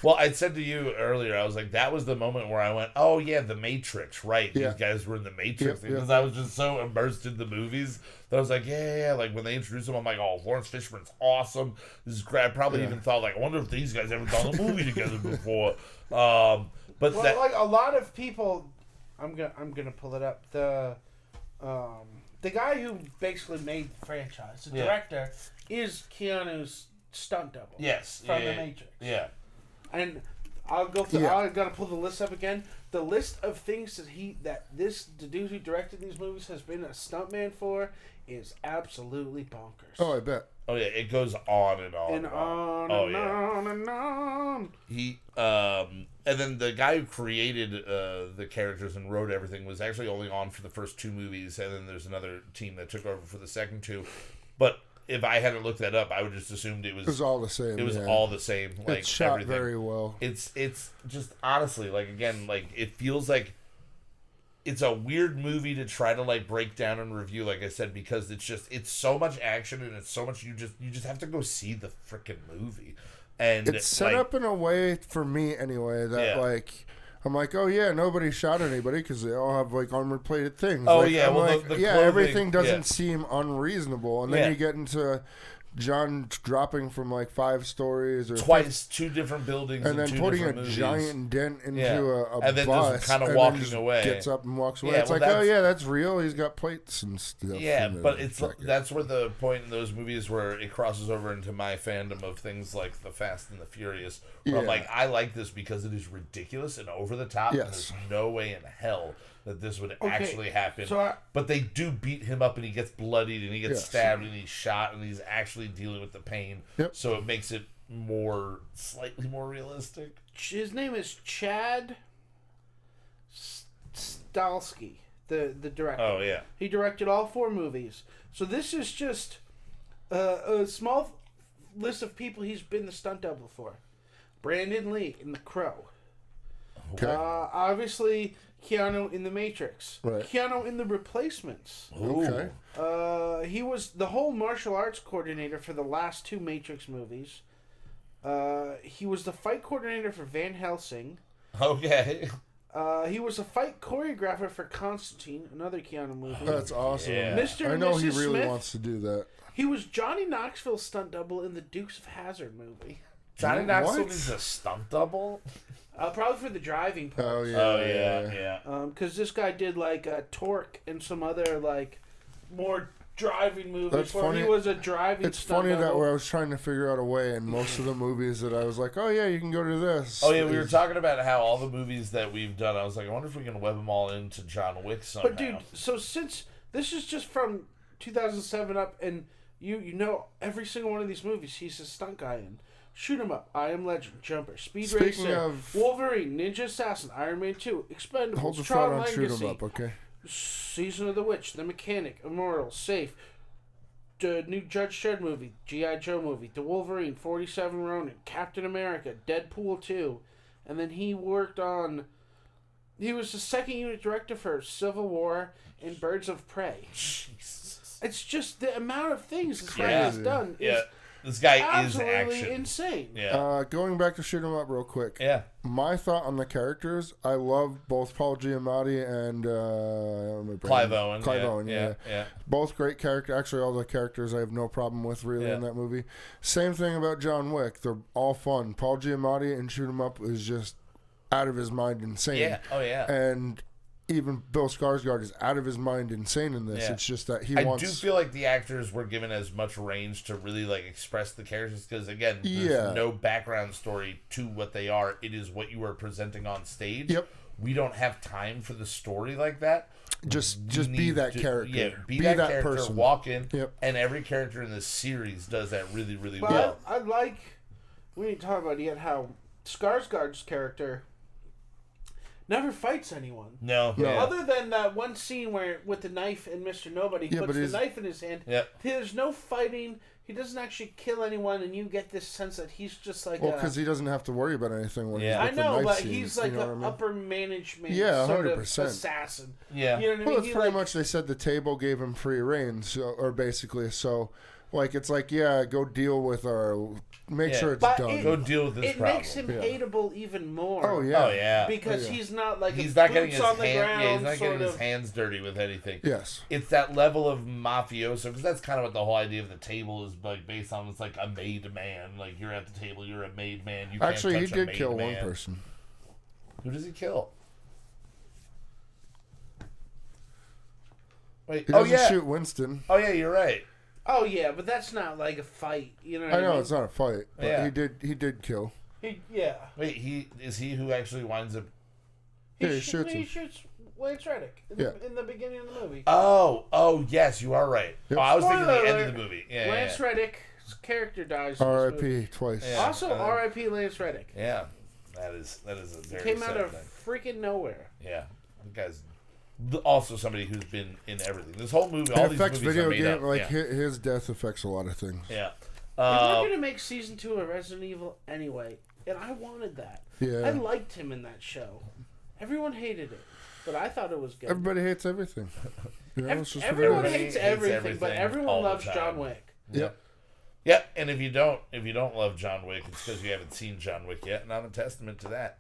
Well, I said to you earlier, I was like, that was the moment where I went, oh, yeah, The Matrix, right. These guys were in The Matrix. Because I was just so immersed in the movies that I was like, yeah. Like, when they introduced him, I'm like, oh, Lawrence Fishburne's awesome. This is great. I probably even thought, like, I wonder if these guys ever done a movie together before. But like, a lot of people... I'm gonna pull it up. The guy who basically made the franchise, the director, is Keanu's stunt double. Yes, from The Matrix. Yeah, and I'll go through. I gotta pull the list up again. The list of things that the dude who directed these movies has been a stuntman for is absolutely bonkers. Oh, I bet. Oh yeah, it goes on and on and on Oh, and yeah. on and on. He and then the guy who created the characters and wrote everything was actually only on for the first 2 movies, and then there's another team that took over for the second 2. But if I hadn't looked that up, I would just assumed it was all the same. It was all the same. Like, it's shot everything. very well. It's just honestly, like, again, like, it feels like it's a weird movie to try to like break down and review, like I said, because it's so much action and it's so much you just have to go see the freaking movie. And it's set up in a way, for me anyway, that like I'm like, oh yeah, nobody shot anybody because they all have like armor plated things. Oh like, yeah, I'm well like, the everything doesn't seem unreasonable, and then Yeah. you get into John dropping from like 5 stories or twice, 2 different buildings, and then 2 putting a different movies. giant dent into a and then bus, just kind of and walking then just away. Gets up and walks away. Yeah, It's well, like, oh yeah, that's real. He's got plates and stuff. Yeah, in but the it's jacket. that's where the point in those movies where it crosses over into my fandom of things like the Fast and the Furious. Where I'm like, I like this because it is ridiculous and over the top. Yes. And there's no way in hell that this would actually happen. So but they do beat him up and he gets bloodied and he gets Yes. stabbed and he's shot and he's actually dealing with the pain. Yep. So it makes it slightly more realistic. His name is Chad Stahelski, the director. Oh yeah. He directed all 4 movies. So this is just a small list of people he's been the stunt double for. Brandon Lee in The Crow. Okay. Obviously, Keanu in The Matrix. Right. Keanu in The Replacements. Okay. He was the whole martial arts coordinator for the last 2 Matrix movies. He was the fight coordinator for Van Helsing. Okay. He was a fight choreographer for Constantine, another Keanu movie. That's awesome. Yeah. Mr. I and know Mrs. he really Smith. wants to do that. He was Johnny Knoxville's stunt double in the Dukes of Hazzard movie. Johnny What? Knoxville is a stunt double? Probably for the driving part. Oh yeah. Oh yeah. Because this guy did like Torque and some other like more driving movies That's where funny. he was a driving. It's stunt funny that double. where I was trying to figure out a way in most of the movies that I was like, oh yeah, you can go to this. Oh yeah, we were talking about how all the movies that we've done. I was like, I wonder if we can web them all into John Wick somehow. But dude, so since this is just from 2007 up, and you know every single one of these movies, he's a stunt guy in. Shoot 'em Up, I Am Legend, Jumper, Speed Speaking Racer, of- Wolverine, Ninja Assassin, Iron Man 2, Expendables, Hold the Tron front on Shoot 'em Legacy, Up, okay? Season of the Witch, The Mechanic, Immortal, Safe, the new Judge Dredd movie, G.I. Joe movie, The Wolverine, 47 Ronin, Captain America, Deadpool 2, and then he was the second unit director for Civil War and Birds of Prey. Jesus. It's just the amount of things this guy Yeah. has done is Yeah, this guy is absolutely action. insane. Yeah. Going back to Shoot 'em Up real quick. Yeah. My thought on the characters, I love both Paul Giamatti and Clive Owen. Clive yeah, Owen, yeah. Yeah. Both great characters. Actually, all the characters I have no problem with really in Yeah. that movie. Same thing about John Wick. They're all fun. Paul Giamatti in Shoot 'em Up is just out of his mind insane. Yeah. Oh yeah. And even Bill Skarsgård is out of his mind insane in this. Yeah. It's just that I wants... do feel like the actors were given as much range to really like express the characters because again, there's no background story to what they are. It is what you are presenting on stage. Yep. We don't have time for the story like that. Just We be need that to- character. Yeah, be that character. person. Walk in, Yep. and every character in this series does that really, really But well. I like, we didn't talk about it yet, how Skarsgård's character never fights anyone. No. Other than that one scene where with the knife and Mr. Nobody puts the knife in his hand. Yeah. There's no fighting. He doesn't actually kill anyone, and you get this sense that he's just like because he doesn't have to worry about anything when he's I with the know, knife but scenes, he's like you know an what I mean? upper management Yeah, sort of 100%. assassin. Yeah. You know what I mean? Well, it's He, pretty like, much they said the table gave him free reign, so, or basically, so like it's like go deal with make sure it's But done. Go deal with this it problem. makes him hateable even more. Oh yeah, Oh yeah. Because Oh, yeah. he's not like He's a not getting boots his on the ground he's not sort getting his of. hands dirty with anything. yes. It's that level of mafioso because that's kind of what the whole idea of the table is like based on. It's like a made man. Like you're at the table, you're a made man. You Actually, can't he touch a did made kill man. one person. Who does he kill? Wait. He Oh doesn't yeah. shoot Winston. Oh yeah. You're right. Oh yeah, but that's not like a fight. You know what I I know mean? it's not a fight, but Yeah. he did kill. Yeah. Wait. He who actually winds up. He shoots He him. shoots Lance Reddick in the beginning of the movie. Oh yes, you are right. Yep. Oh, I was thinking Spoiler the end alert. of the movie. Yeah. Lance Reddick Wick's character dies. R.I.P. twice. Yeah. Also, R.I.P. Lance Reddick. Yeah, that is a very came sad out of thing. freaking nowhere. Yeah, the guy's also somebody who's been in everything. This whole movie, all it these affects movies video are made game. up. Like his death affects a lot of things. Yeah. They were going to make season 2 of Resident Evil anyway, and I wanted that. Yeah. I liked him in that show. Everyone hated it, but I thought it was good. Everybody hates everything. You know, everyone hates everything, but everyone loves John Wick. Yep. Yeah, and if you don't love John Wick, it's because you haven't seen John Wick yet, and I'm a testament to that.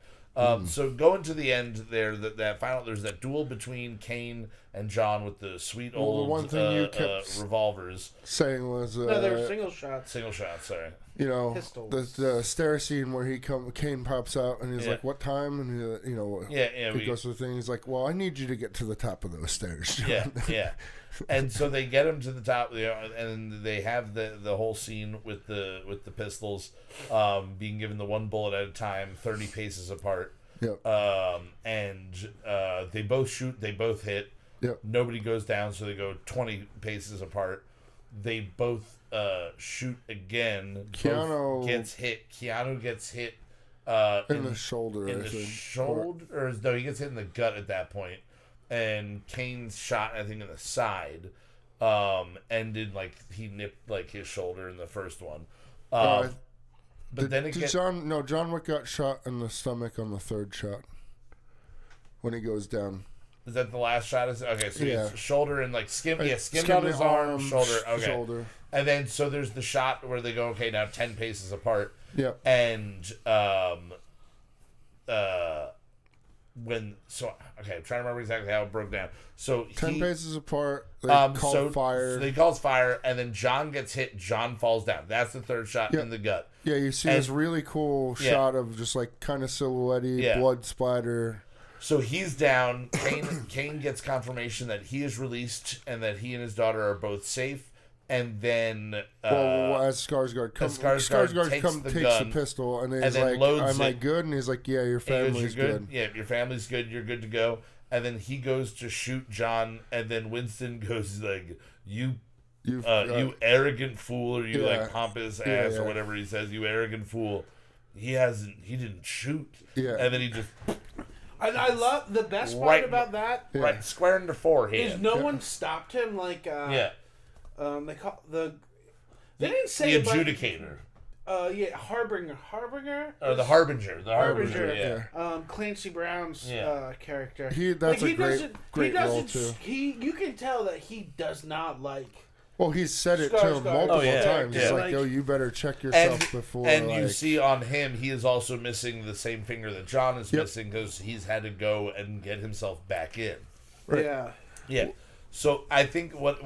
So going to the end there, there's that duel between Kane and John with the sweet old the one thing you kept revolvers. Saying was no, they were single shots. Single shots, sorry. You know, pistols. The stair scene where Kane pops out and he's like, "What time?" And he goes to the thing. He's like, "Well, I need you to get to the top of those stairs." John. Yeah. And so they get him to the top, and they have the whole scene with the pistols, being given the one bullet at a time, 30 paces apart. Yep. And they both shoot, they both hit. Yep. Nobody goes down, so they go 20 paces apart. They both shoot again. Keanu gets hit. Keanu gets hit in the shoulder. In the shoulder, or no, he gets hit in the gut at that point. And Kane's shot, I think, in the side, ended like he nipped like his shoulder in the first one. But then it gets John Wick got shot in the stomach on the third shot when he goes down. Is that the last shot? Okay, so yeah. shoulder and like skimmed on his arm, shoulder. Okay, shoulder. And then so there's the shot where they go, okay, now 10 paces apart. Yeah. And I'm trying to remember exactly how it broke down. So 10 paces apart, they call fire. So they calls fire, and then John gets hit. John falls down. That's the third shot in the gut. Yeah, you see this really cool shot of just like kind of silhouette-y, blood splatter. So he's down. Kane gets confirmation that he is released and that he and his daughter are both safe. And then, as Skarsgård takes the pistol, and he's like, "Am I good?" And he's like, "Yeah, your family's good. Yeah, your family's good. You're good to go." And then he goes to shoot John, and then Winston goes like, "You arrogant fool," or "You like pompous ass," or whatever he says. "You arrogant fool." He didn't shoot. Yeah, and then he just. And I love the best part about that. Right, square in the forehead. Is no one stopped him like. They call the. They didn't say the adjudicator. Harbinger. Or the harbinger. The harbinger. Yeah. Clancy Brown's character. That's a great role too. You can tell that he does not like. Well, he's said it to him multiple times. He's like, "Yo, you better check yourself before." And you see on him, he is also missing the same finger that John is missing because he's had to go and get himself back in. Right. Yeah. So I think what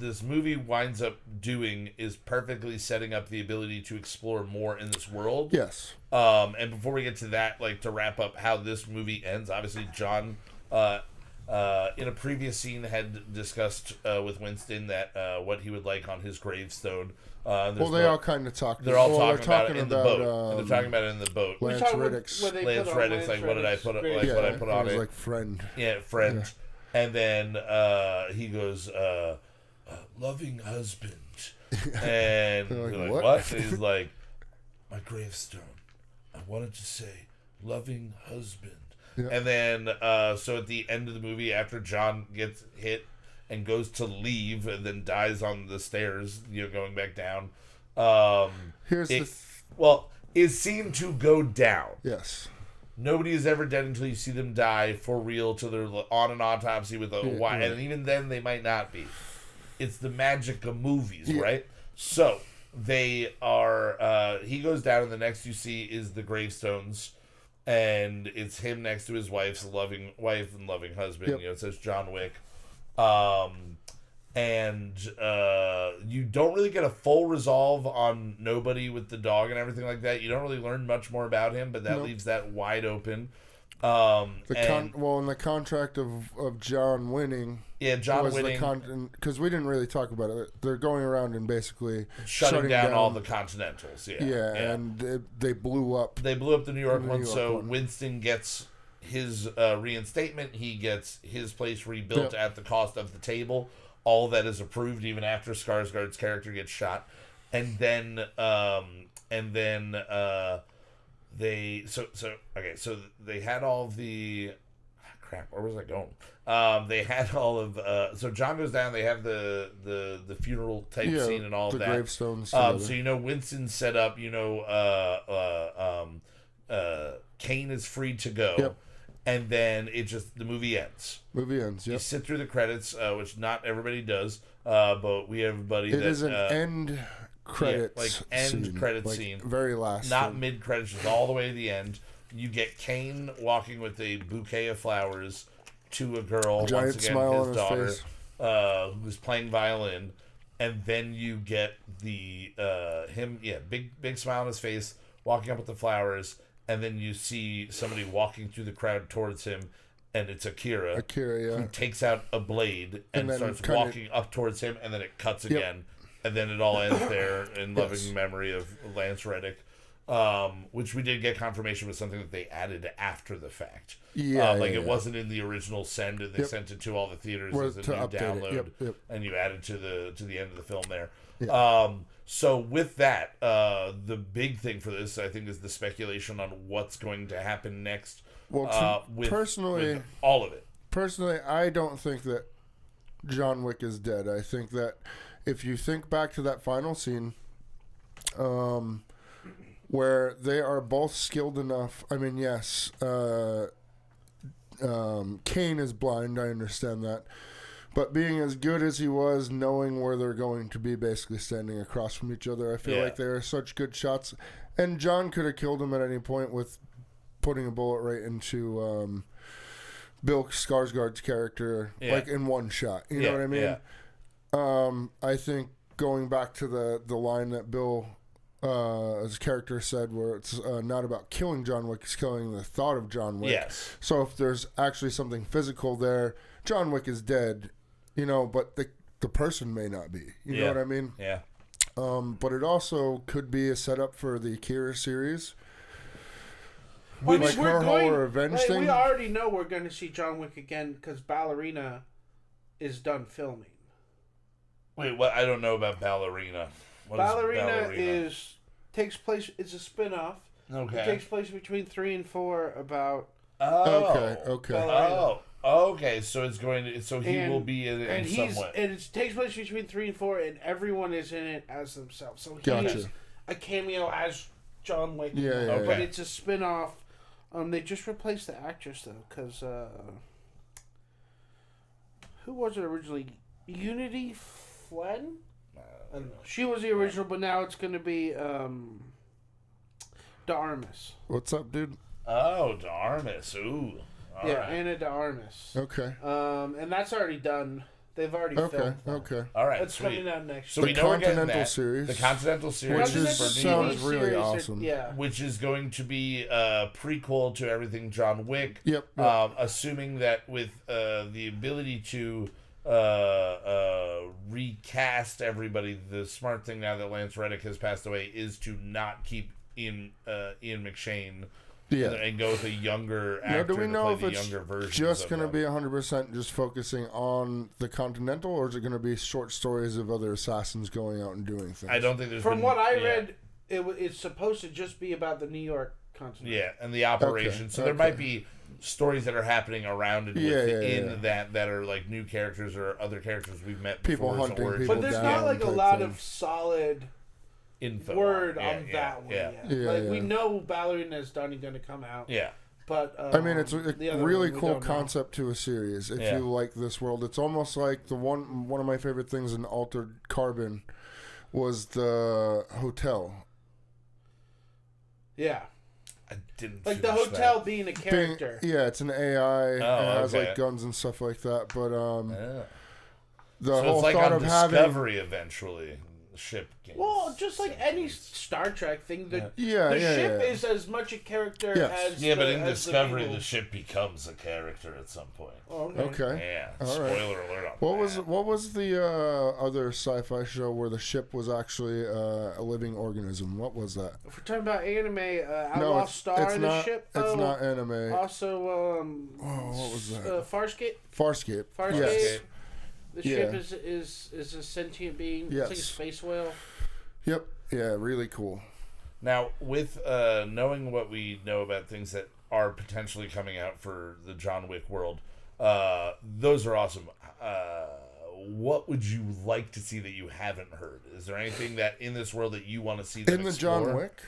this movie winds up doing is perfectly setting up the ability to explore more in this world. Yes. And before we get to that, like to wrap up how this movie ends, obviously John, in a previous scene, had discussed with Winston that what he would like on his gravestone. They all kind of talk. They're all talking about it in the boat. They're talking about it in the boat. Lance Reddick's like, what did I put? What I put on it? Like friend. Yeah, friend. Yeah. And then he goes, loving husband. And they're like, what? And he's like, my gravestone. I wanted to say, loving husband. Yeah. And then, so at the end of the movie, after John gets hit and goes to leave and then dies on the stairs, going back down, is seen to go down. Yes. Nobody is ever dead until you see them die for real, till they're on an autopsy with a why, and even then they might not be. It's the magic of movies, right? So they are. He goes down, and the next you see is the gravestones, and it's him next to his wife's loving wife and loving husband. It says John Wick, and you don't really get a full resolve on nobody with the dog and everything like that. You don't really learn much more about him, but that leaves that wide open. In the contract of John winning, John winning, because we didn't really talk about it. They're going around and basically shutting down all the Continentals. And they blew up. They blew up the New York one. So Winston gets his reinstatement. He gets his place rebuilt at the cost of the table. All that is approved even after Skarsgård's character gets shot. and then they so they had all of the crap. Where was I going? They had all of so John goes down. They have the funeral type scene and all of the that. Gravestones. So Winston's set up. Kane is free to go. Yep. And then the movie ends. Yep. You sit through the credits, which not everybody does, but we have a buddy It is an end credits scene. Very last. Not mid credits, just all the way to the end. You get Kane walking with a bouquet of flowers to a girl, giant once again, smile his on his daughter, who's playing violin, and then you get the big smile on his face, walking up with the flowers. And then you see somebody walking through the crowd towards him, and it's Akira, who takes out a blade and starts walking up towards him, and then it cuts again, and then it all ends there in loving memory of Lance Reddick, which we did get confirmation was something that they added after the fact. It wasn't in the original send, and they sent it to all the theaters as a new download, and you added to the end of the film there. So with that, the big thing for this, I think, is the speculation on what's going to happen next. Well, with all of it. Personally, I don't think that John Wick is dead. I think that if you think back to that final scene, where they are both skilled enough. I mean, yes, Kane is blind. I understand that. But being as good as he was, knowing where they're going to be, basically standing across from each other, I feel like they are such good shots. And John could have killed him at any point with putting a bullet right into Bill Skarsgård's character, like in one shot. You know what I mean? Yeah. I think going back to the line that Bill, his character said, where it's not about killing John Wick, it's killing the thought of John Wick. Yes. So if there's actually something physical there, John Wick is dead. But the person may not be. You know what I mean? Yeah. But it also could be a setup for the Akira series. Well, like her whole revenge thing. We already know we're going to see John Wick again because Ballerina is done filming. Wait, what? I don't know about Ballerina. Ballerina takes place. It's a spin-off. Okay. It takes place between 3 and 4 about. Okay. Ballerina. Okay, so it's going to. So he will be in some way. And it takes place between 3 and 4, and everyone is in it as themselves. So he is a cameo as John Wick. But it's a spin-off. They just replaced the actress though, because who was it originally? Unity Flynn. I don't know. She was the original, but now it's going to be De Armas. What's up, dude? Oh, De Armas. Ooh. All right. Anna De Armas. Okay. And that's already done. They've already filmed. Okay. All right. That's coming out next year. So we know we're getting that. Series. The Continental Series. Which sounds really awesome. Which is going to be a prequel to everything John Wick. Yep. Assuming that with the ability to recast everybody, the smart thing now that Lance Reddick has passed away is to not keep Ian McShane. And go with a younger actor do we know to play if the it's younger versions just going to be 100% just focusing on the Continental, or is it going to be short stories of other assassins going out and doing things? I don't think there's From what I read, it's supposed to just be about the New York Continental. Yeah, and the operation. So there might be stories that are happening around and within that are like new characters or other characters we've met before. People hunting people But there's not like a lot of solid info word on that one. Yeah. We know Ballerina is done and going to come out. Yeah. But I mean, it's a really cool concept to a series. If you like this world, it's almost like one of my favorite things in Altered Carbon was the hotel. Yeah. I didn't like the hotel being a character. It's an AI. It has like guns and stuff like that. But the whole it's like thought on of Discovery eventually. Ship games. Well, just like any Star Trek thing, the ship is as much a character as but in Discovery the ship becomes a character at some point. Oh, okay. Yeah. Spoiler alert on what was the other sci-fi show where the ship was actually a living organism? What was that? If we're talking about anime, Outlaw Star in the ship. It's not anime. Also, what was that? Farscape. Farscape. Yes. The ship is a sentient being. Yes. It's like a space whale. Yep. Yeah, really cool. Now, with knowing what we know about things that are potentially coming out for the John Wick world, those are awesome. What would you like to see that you haven't heard? Is there anything that in this world that you want to see them in the explore? John Wick?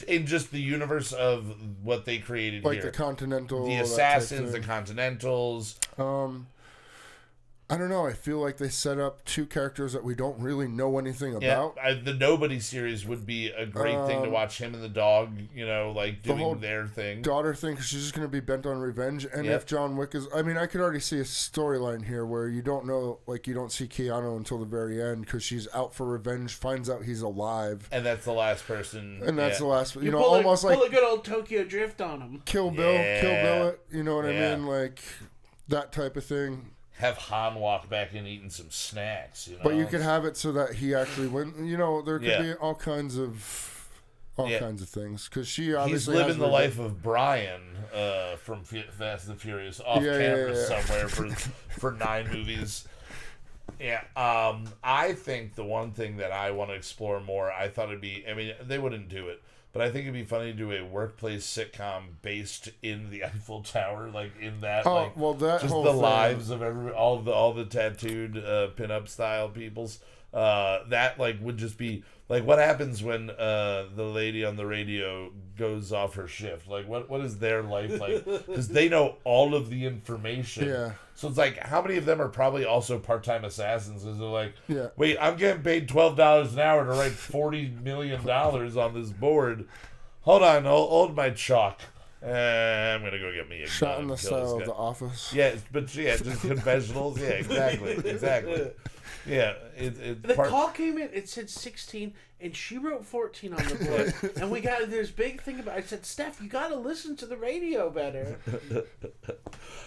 In just the universe of what they created like here. Like the Continental... The Assassins, the Continentals... I don't know. I feel like they set up two characters that we don't really know anything about. The Nobody series would be a great thing to watch him and the dog, like doing their thing. Daughter thing, because she's just going to be bent on revenge. And if John Wick is... I mean, I could already see a storyline here where you don't know, like, you don't see Keanu until the very end because she's out for revenge, finds out he's alive. And that's the last person. And that's the last... You know, pull almost like... Pull a good old Tokyo Drift on him. Kill Bill it. You know what I mean? Like, that type of thing. Have Han walk back in eating some snacks, But you could have it so that he actually went. There could be all kinds of things because she obviously he's living the life of Brian from Fast and Furious off camera somewhere for 9 movies. Yeah, I think the one thing that I want to explore more, I thought it'd be. I mean, they wouldn't do it. But I think it'd be funny to do a workplace sitcom based in the Eiffel Tower, like in that, that just whole the thing. lives of all the tattooed pinup style peoples. That would just be like what happens when the lady on the radio goes off her shift. Like what is their life like? Because they know all of the information. Yeah. So it's like, how many of them are probably also part-time assassins? Because they're like, yeah. Wait, I'm getting paid $12 an hour to write $40 million on this board. Hold on, hold my chalk. I'm going to go get me a shot gun in the style of The Office. Yeah, but just confessionals. Yeah, exactly. Yeah, the call came in. It said 16, and she wrote 14 on the board. And we got this big thing about. I said, Steph, you got to listen to the radio better.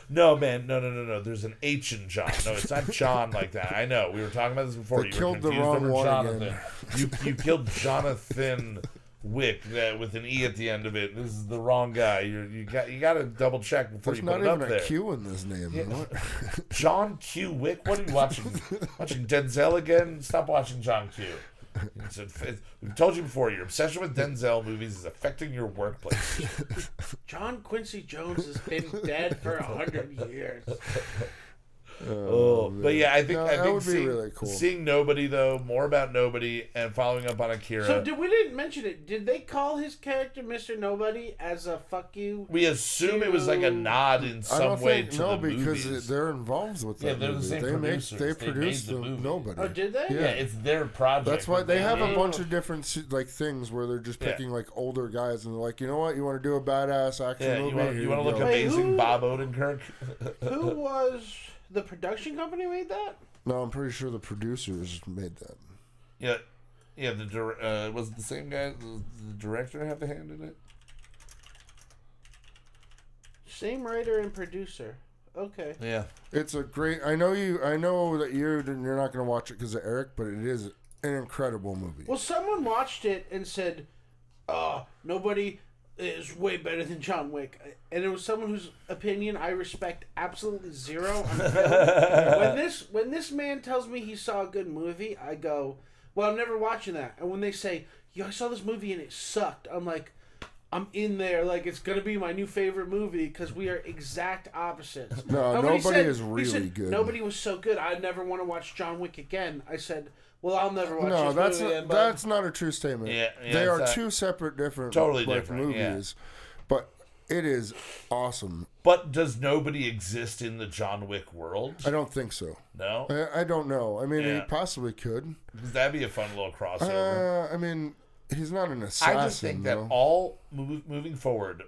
No, man, no. There's an H in John. No, it's not John like that. I know. We were talking about this before. They killed the wrong one Jonathan. again. You killed Jonathan Wick with an E at the end of it. This is the wrong guy. You got to double check before There's you put it up there. There's not even a Q in this name. Yeah. What? John Q. Wick? What are you watching? Watching Denzel again? Stop watching John Q. We've told you before, your obsession with Denzel movies is affecting your workplace. John Quincy Jones has been dead for 100 years. But yeah, I think that would be really cool. Seeing Nobody though, more about Nobody, and following up on Akira. So we didn't mention it. Did they call his character Mr. Nobody as a fuck you? We assume it was like a nod in some way to the movies. No, because they're involved with that. Yeah, they're the same producers. They produced the movie. Nobody. Oh, did they? Yeah, it's their project. That's why they have a bunch of different things where they're just picking older guys and they're like, you know what, you want to do a badass action movie? You want to look amazing, Bob Odenkirk? Who was the production company made that? No, I'm pretty sure the producers made that. Yeah. Was it the same guy? The director have a hand in it? Same writer and producer. Okay. Yeah. It's a great. I know that you're not going to watch it because of Eric, but it is an incredible movie. Well, someone watched it and said, Nobody is way better than John Wick. And it was someone whose opinion I respect absolutely zero on film. When this man tells me he saw a good movie, I go, well, I'm never watching that. And when they say, I saw this movie and it sucked, I'm like, I'm in there. Like, it's going to be my new favorite movie because we are exact opposites. No, Nobody is really good. Nobody was so good. I never want to watch John Wick again. I said, well, I'll never watch this movie again. No, that's not a true statement. Yeah, they are two separate, different, different movies. Yeah. But it is awesome. But does Nobody exist in the John Wick world? I don't think so. No? I don't know. I mean, he possibly could. That'd be a fun little crossover. I mean, he's not an assassin. I just think that all, moving forward,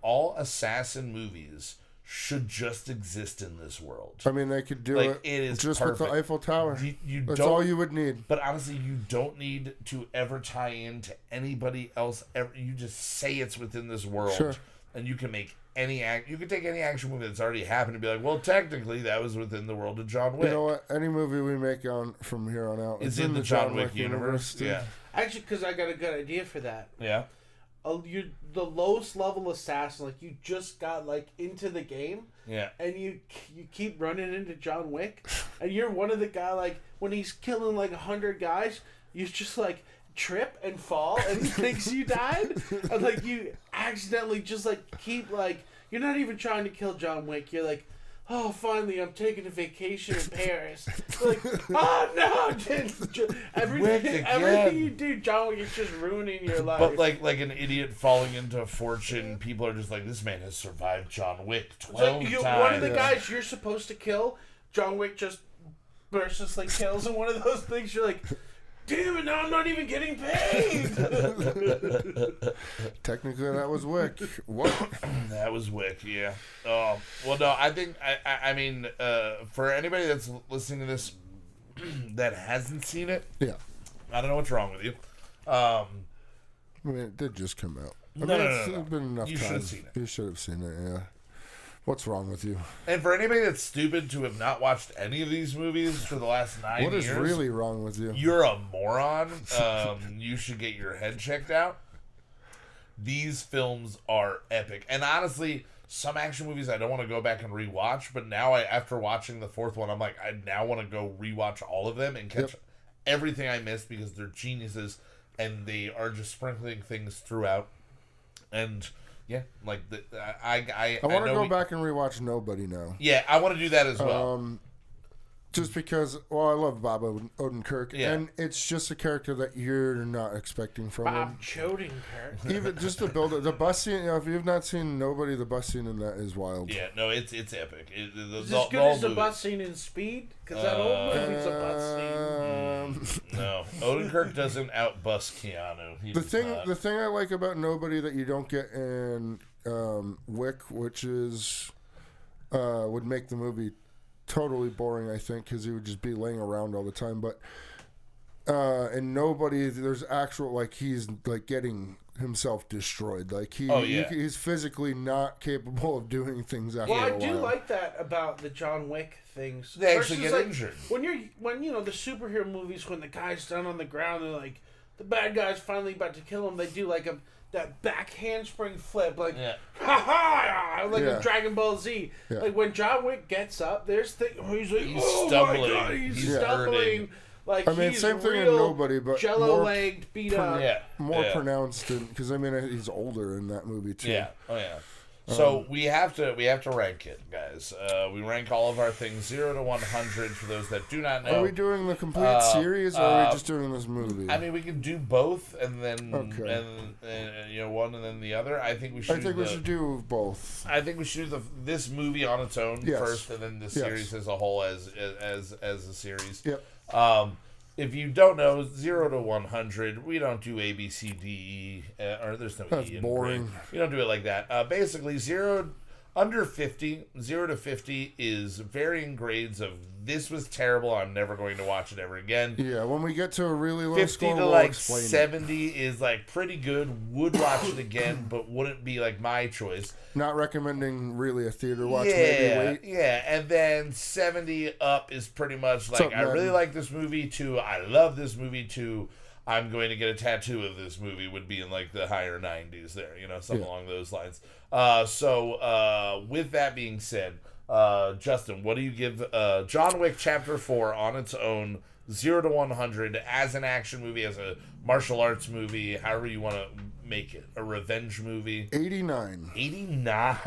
all assassin movies should just exist in this world. I mean, they could do it is just perfect. With the Eiffel Tower. That's all you would need. But honestly, you don't need to ever tie into anybody else. You just say it's within this world, and you can make you can take any action movie that's already happened and be like, well, technically, that was within the world of John Wick. You know what? Any movie we make from here on out is in the John Wick universe. Yeah. Actually, because I got a good idea for that. Yeah. You're the lowest level assassin, like you just got into the game, and you keep running into John Wick, and you're one of the guy when he's killing 100 guys, you're just trip and fall and he thinks you died, and like you accidentally just like keep like you're not even trying to kill John Wick. You're like, oh, finally, I'm taking a vacation in Paris. Like, oh no! Everything you do, John Wick is just ruining your life. But like an idiot falling into a fortune, people are just like, this man has survived John Wick 12 times. One of the guys you're supposed to kill, John Wick just mercilessly kills, and one of those things you're like, damn it, now I'm not even getting paid. Technically, that was Wick. What? That was Wick, yeah. Well, no, I think, I mean, for anybody that's listening to this that hasn't seen it, yeah, I don't know what's wrong with you. I mean, it did just come out. It's been enough time. You should have seen it. You should have seen it, yeah. What's wrong with you? And for anybody that's stupid to have not watched any of these movies for the last 9 years... What is really wrong with you? You're a moron. You should get your head checked out. These films are epic. And honestly, some action movies I don't want to go back and rewatch, but now after watching the fourth one, I'm like, I now want to go rewatch all of them and catch everything I missed because they're geniuses and they are just sprinkling things throughout. And... yeah, like I want to go back and rewatch Nobody now. Yeah, I want to do that as well. Just because, I love Bob Odenkirk, and it's just a character that you're not expecting from him. Bob Odenkirk. Even just to build it, the bus scene. If you've not seen Nobody, the bus scene in that is wild. Yeah, no, it's epic. Is this good as the bus scene in Speed? Because that whole movie's a bus scene. No, Odenkirk doesn't outbus Keanu. The thing I like about Nobody that you don't get in Wick, which is would make the movie totally boring, I think, because he would just be laying around all the time. But in Nobody, there's actual, like, he's like getting himself destroyed. Like he's physically not capable of doing things after a while. I do like that about the John Wick things. They actually get injured. When you know the superhero movies, when the guy's down on the ground, they're like, the bad guy's finally about to kill him. They do like that back handspring flip, like ha ha, like a Dragon Ball Z. Yeah. Like when John Wick gets up, he's like, he's stumbling. My God, he's stumbling. Like, I mean, same thing in Nobody, but jello-legged, beat up. More pronounced, because I mean, he's older in that movie too. Yeah, So we have to rank it, guys. We rank all of our things 0 to 100 for those that do not know. Are we doing the complete series, or are we just doing this movie? I mean, we can do both, and then one and then the other. I think we should. We should do both. I think we should do this movie on its own first, and then the series as a whole as a series. Yep. If you don't know, 0 to 100, we don't do A, B, C, D, E, or there's no That's E in boring. grade. We don't do it like that. Basically, 0 to 50 is varying grades of this was terrible, I'm never going to watch it ever again. Yeah, when we get to a really low 50 score, to we'll like explain 70 is like pretty good, would watch it again, but wouldn't be like my choice. Not recommending really a theater watch, maybe wait. Yeah, and then 70 up is pretty much like, I really like this movie, to I love this movie, to I'm going to get a tattoo of this movie, would be in like the higher 90s there, something along those lines. So with that being said, Justin, what do you give John Wick Chapter 4 on its own, 0 to 100, as an action movie, as a martial arts movie, however you want to make it, a revenge movie? 89. 89.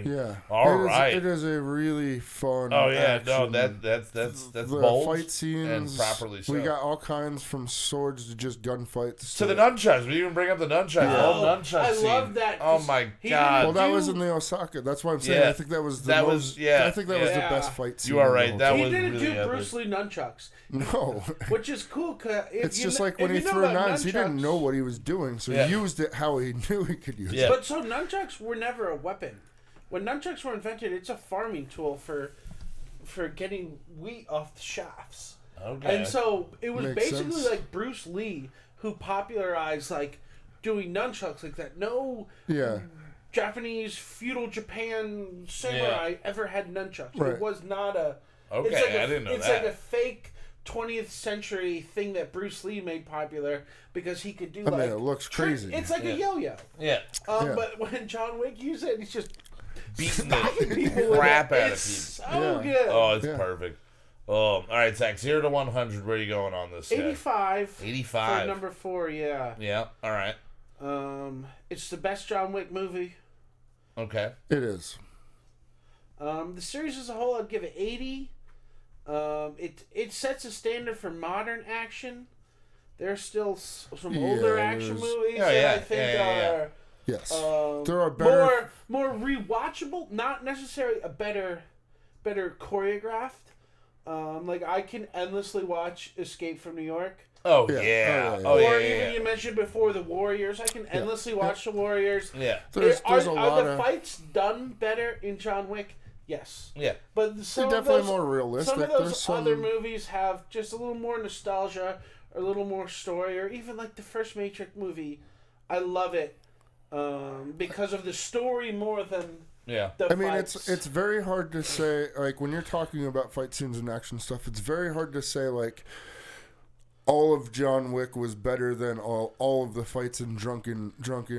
Yeah. All right. It is a really fun. Oh yeah, action. no, that's the bold fight scenes, and properly so. We got all kinds, from swords to just gunfights to the nunchucks. We even bring up the nunchucks. Yeah. I love that. Oh my God. Well, that was in the Osaka. That's why I'm saying. I think that was the most. I think that was the best fight scene. You are right. That he was didn't really do epic. Bruce Lee nunchucks. No. Which is cool. It's just like when he threw knives, he didn't know what he was doing, so he used it how he knew he could use it. But so nunchucks were never a weapon. When nunchucks were invented, it's a farming tool for getting wheat off the shafts. Okay. And so it was Makes basically sense. like Bruce Lee who popularized like doing nunchucks like that. No Japanese feudal Japan samurai ever had nunchucks. Right. It was not a. Okay, I didn't know that. It's like a fake 20th century thing that Bruce Lee made popular because he could do I mean, it looks crazy. It's like a yo-yo. Yeah. But when John Wick used it, he's just beating the crap out of people. So good. Oh, it's perfect. All right, Zach, 0 to 100. Where are you going on this? 85. 85 for number 4. Yeah. Yeah. All right. It's the best John Wick movie. Okay. It is. The series as a whole, I'd give it 80. It sets a standard for modern action. There's still some older action movies that I think are yes. There are better, more rewatchable. Not necessarily a better choreographed. Like I can endlessly watch Escape from New York. Oh yeah. Or even you mentioned before the Warriors. I can endlessly watch the Warriors. Yeah. There's a lot are the of fights done better in John Wick? Yes. Yeah. But some they're of definitely those, more realistic. Some of those other movies have just a little more nostalgia, or a little more story, or even like the first Matrix movie. I love it because of the story more than the fights. It's very hard to say, like, when you're talking about fight scenes and action stuff, it's very hard to say, like, all of John Wick was better than all of the fights in drunken.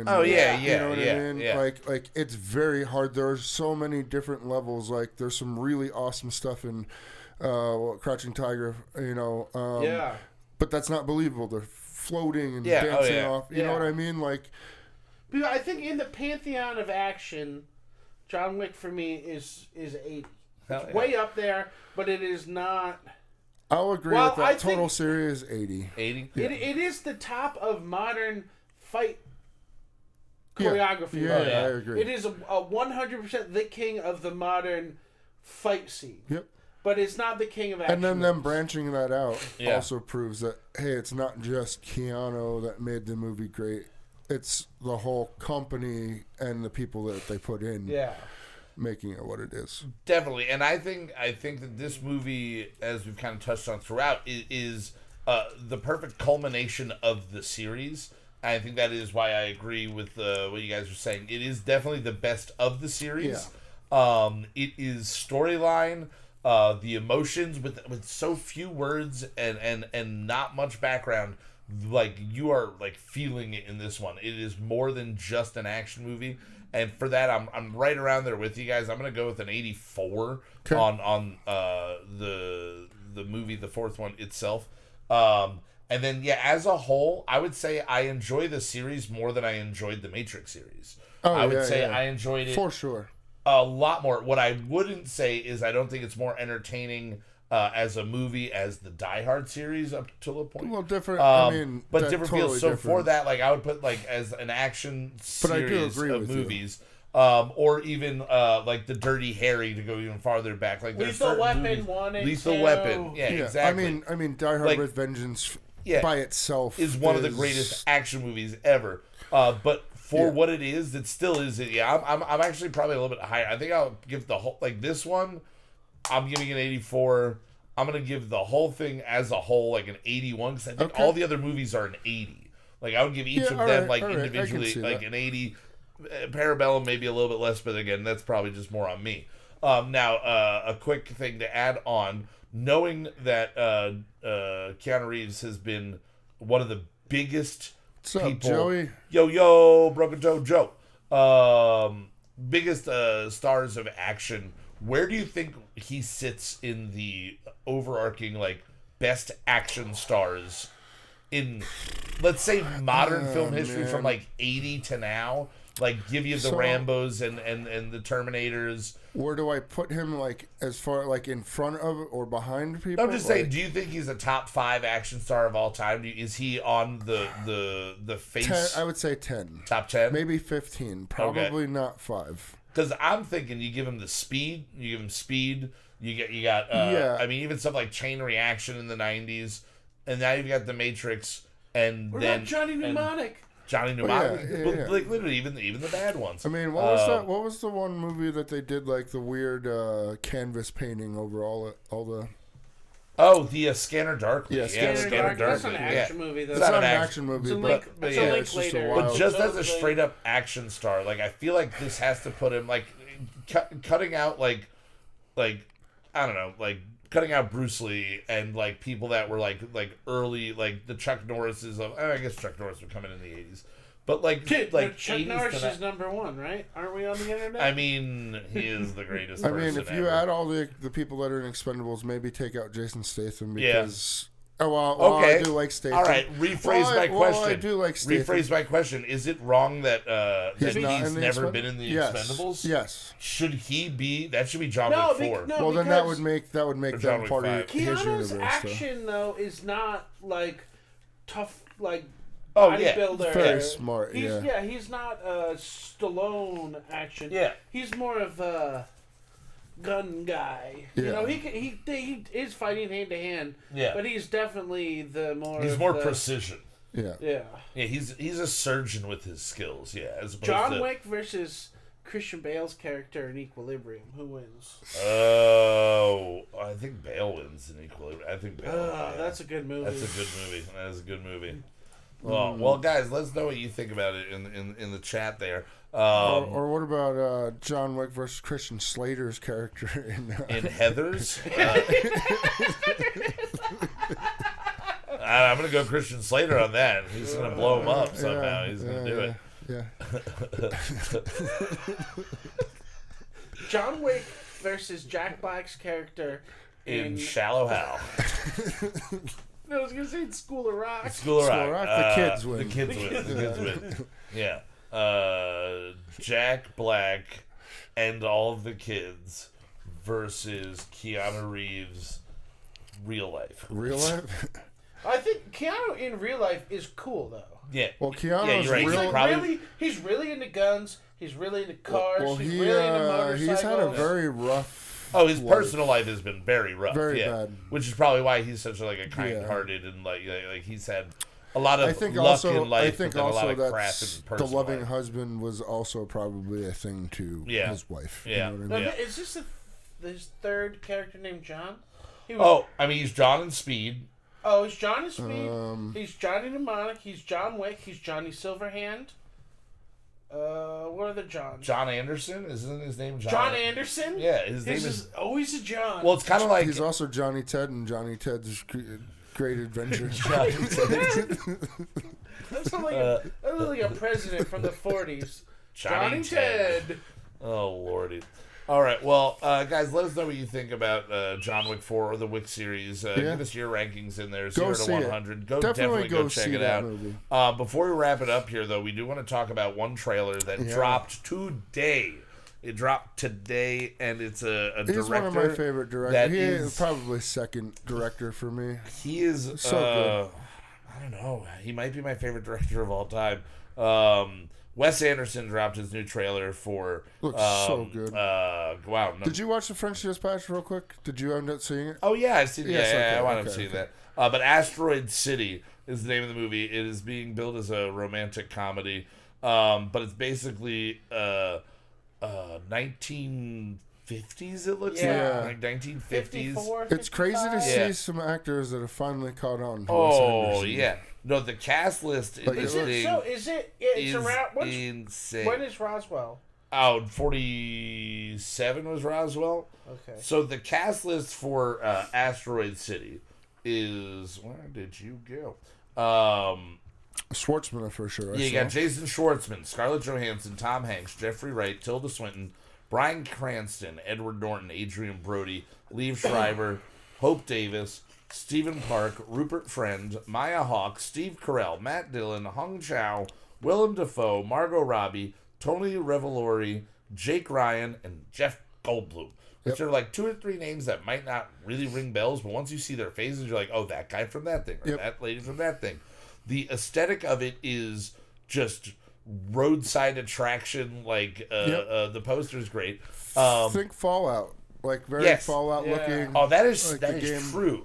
Oh yeah, you know what I mean? Yeah. Like it's very hard. There are so many different levels. Like there's some really awesome stuff in Crouching Tiger. But that's not believable. They're floating and dancing off. You know what I mean? Like, I think in the pantheon of action, John Wick for me is 80. It's way up there, but it is not. I'll agree with that. Total series 80. 80? Yeah. It is the top of modern fight choreography. Yeah, I agree. It is a 100% the king of the modern fight scene. Yep. But it's not the king of action. And then them branching that out also proves that, hey, it's not just Keanu that made the movie great. It's the whole company and the people that they put in. Yeah. Making it what it is. Definitely. And I think that this movie, as we've kind of touched on throughout, is the perfect culmination of the series. I think that is why I agree with what you guys are saying. It is definitely the best of the series. Yeah. It is storyline, the emotions with so few words and not much background. Like you are like feeling it in this one. It is more than just an action movie. And for that, I'm right around there with you guys. I'm gonna go with an 84 on the movie, the fourth one itself. And then as a whole, I would say I enjoy the series more than I enjoyed the Matrix series. I would say I enjoyed it for sure a lot more. What I wouldn't say is I don't think it's more entertaining as a movie as the Die Hard series up to a point. Well, different. But different totally feels. So different. For that, like I would put like as an action series of movies, or even like the Dirty Harry to go even farther back. Like Lethal Weapon 1 and 2. Lethal Weapon, exactly. I mean, Die Hard with Vengeance by itself is one of the greatest action movies ever. But for what it is, it still is. I'm actually probably a little bit higher. I think I'll give the whole this one. I'm giving an 84. I'm going to give the whole thing as a whole like an 81 because I think all the other movies are an 80. Like I would give each of them individually like an 80. Parabellum maybe a little bit less, but again, that's probably just more on me. Now, a quick thing to add on, knowing that Keanu Reeves has been one of the biggest people. Joey? Yo, Broken Toe Joe. Biggest stars of action. Where do you think he sits in the overarching, like, best action stars in, let's say, modern film history from, like, 80 to now? Like, give you the Rambos and the Terminators. Where do I put him, like, as far, like, in front of or behind people? I'm just saying, do you think he's a top 5 action star of all time? Is he on the face? 10, I would say 10. Top 10? Maybe 15. Probably not 5. Because I'm thinking you give him the speed, you got I mean, even stuff like Chain Reaction in the 90s, and now you've got The Matrix, and what then about Johnny Mnemonic? Johnny Mnemonic, like literally even the bad ones. I mean, what was that? What was the one movie that they did like the weird canvas painting over all the? Oh, the Scanner Darkly. Yeah, Scanner Darkly. That's not an action movie, though. It's not an action movie, it's a link later. But just as a straight up action star, like I feel like this has to put him like cutting out like I don't know, like cutting out Bruce Lee and like people that were like early, like the Chuck Norrises of, I guess Chuck Norris would come in the 80s, But Chuck Norris is number one, right? Aren't we on the internet? I mean, he is the greatest. I mean, person if you ever. add all the people that are in Expendables, maybe take out Jason Statham because. Yeah. Oh, okay. I do like Statham. All right, rephrase my question. I do like Statham. Rephrase my question. Is it wrong that he's never been in the yes. Expendables? Yes. Should he be? That should be John Wick 4. No, well, then that would make them part of his Keanu's universe. action though is not like tough bodybuilder. Very smart. He's not a Stallone action. Yeah. He's more of a gun guy. Yeah. You know, he is fighting hand to hand. Yeah. But he's definitely He's more precision. Yeah. Yeah. Yeah, he's a surgeon with his skills. Yeah, as opposed John Wick versus Christian Bale's character in Equilibrium. Who wins? Oh, I think Bale wins in Equilibrium. I think Bale. That's a good movie. That is a good movie. Well, guys, let us know what you think about it in the chat there. Or what about John Wick versus Christian Slater's character in Heathers? I'm going to go Christian Slater on that. He's going to blow him up somehow. He's going to do it. Yeah. John Wick versus Jack Black's character in Shallow Hal. I was going to say School of Rock. School of Rock. The kids win. The kids win. Yeah. Jack Black and all of the kids versus Keanu Reeves real life. Real life? I think Keanu in real life is cool, though. Yeah. Well, Keanu's right. He's really into guns. He's really into cars. Well, he's really into motorcycles. He's had a very rough his personal life has been very rough. Very bad. Which is probably why he's such a kind-hearted and like he's had a lot of luck in life. I think also that the loving life. Husband was also probably a thing to his wife. Yeah. You know what I mean? Is this his third character named John? He's John in Speed. Oh, he's John in Speed. He's Johnny Mnemonic. He's John Wick. He's Johnny Silverhand. What are the Johns? John Anderson? Isn't his name John? John Anderson? Yeah, his name is always a John. Well, it's kind of like he's also Johnny Ted and Johnny Ted's Great Adventure. Johnny Ted. That's like a president from the 40s. Johnny Ted. Oh, Lordy. All right, well, guys, let us know what you think about John Wick 4 or the Wick series. Give us your rankings in there, 0 to 100. Definitely go check it out. Before we wrap it up here, though, we do want to talk about one trailer that dropped today. It dropped today, and it's a director. He's one of my favorite directors. He is probably second director for me. He is so good. I don't know. He might be my favorite director of all time. Wes Anderson dropped his new trailer for. Looks so good. Wow. No. Did you watch The French Dispatch real quick? Did you end up seeing it? Oh, yeah, I've seen it. I wound up seeing that. But Asteroid City is the name of the movie. It is being billed as a romantic comedy. But it's basically 1950s, it looks like 1950s. 54, it's crazy to see some actors that have finally caught on. Oh, yeah. No, the cast list in this thing it's around, insane. When is Roswell? 47 was Roswell. Okay. So the cast list for Asteroid City is... Where did you go? Schwartzman for sure. You got Jason Schwartzman, Scarlett Johansson, Tom Hanks, Jeffrey Wright, Tilda Swinton, Bryan Cranston, Edward Norton, Adrian Brody, Liev Schreiber, Hope Davis, Stephen Park, Rupert Friend, Maya Hawke, Steve Carell, Matt Dillon, Hung Chow, Willem Dafoe, Margot Robbie, Tony Revolori, Jake Ryan, and Jeff Goldblum. Which are like 2 or 3 names that might not really ring bells, but once you see their faces, you're like, oh, that guy from that thing, or that lady from that thing. The aesthetic of it is just roadside attraction, the poster's great. Think Fallout. Like very Fallout looking. Oh, that is true.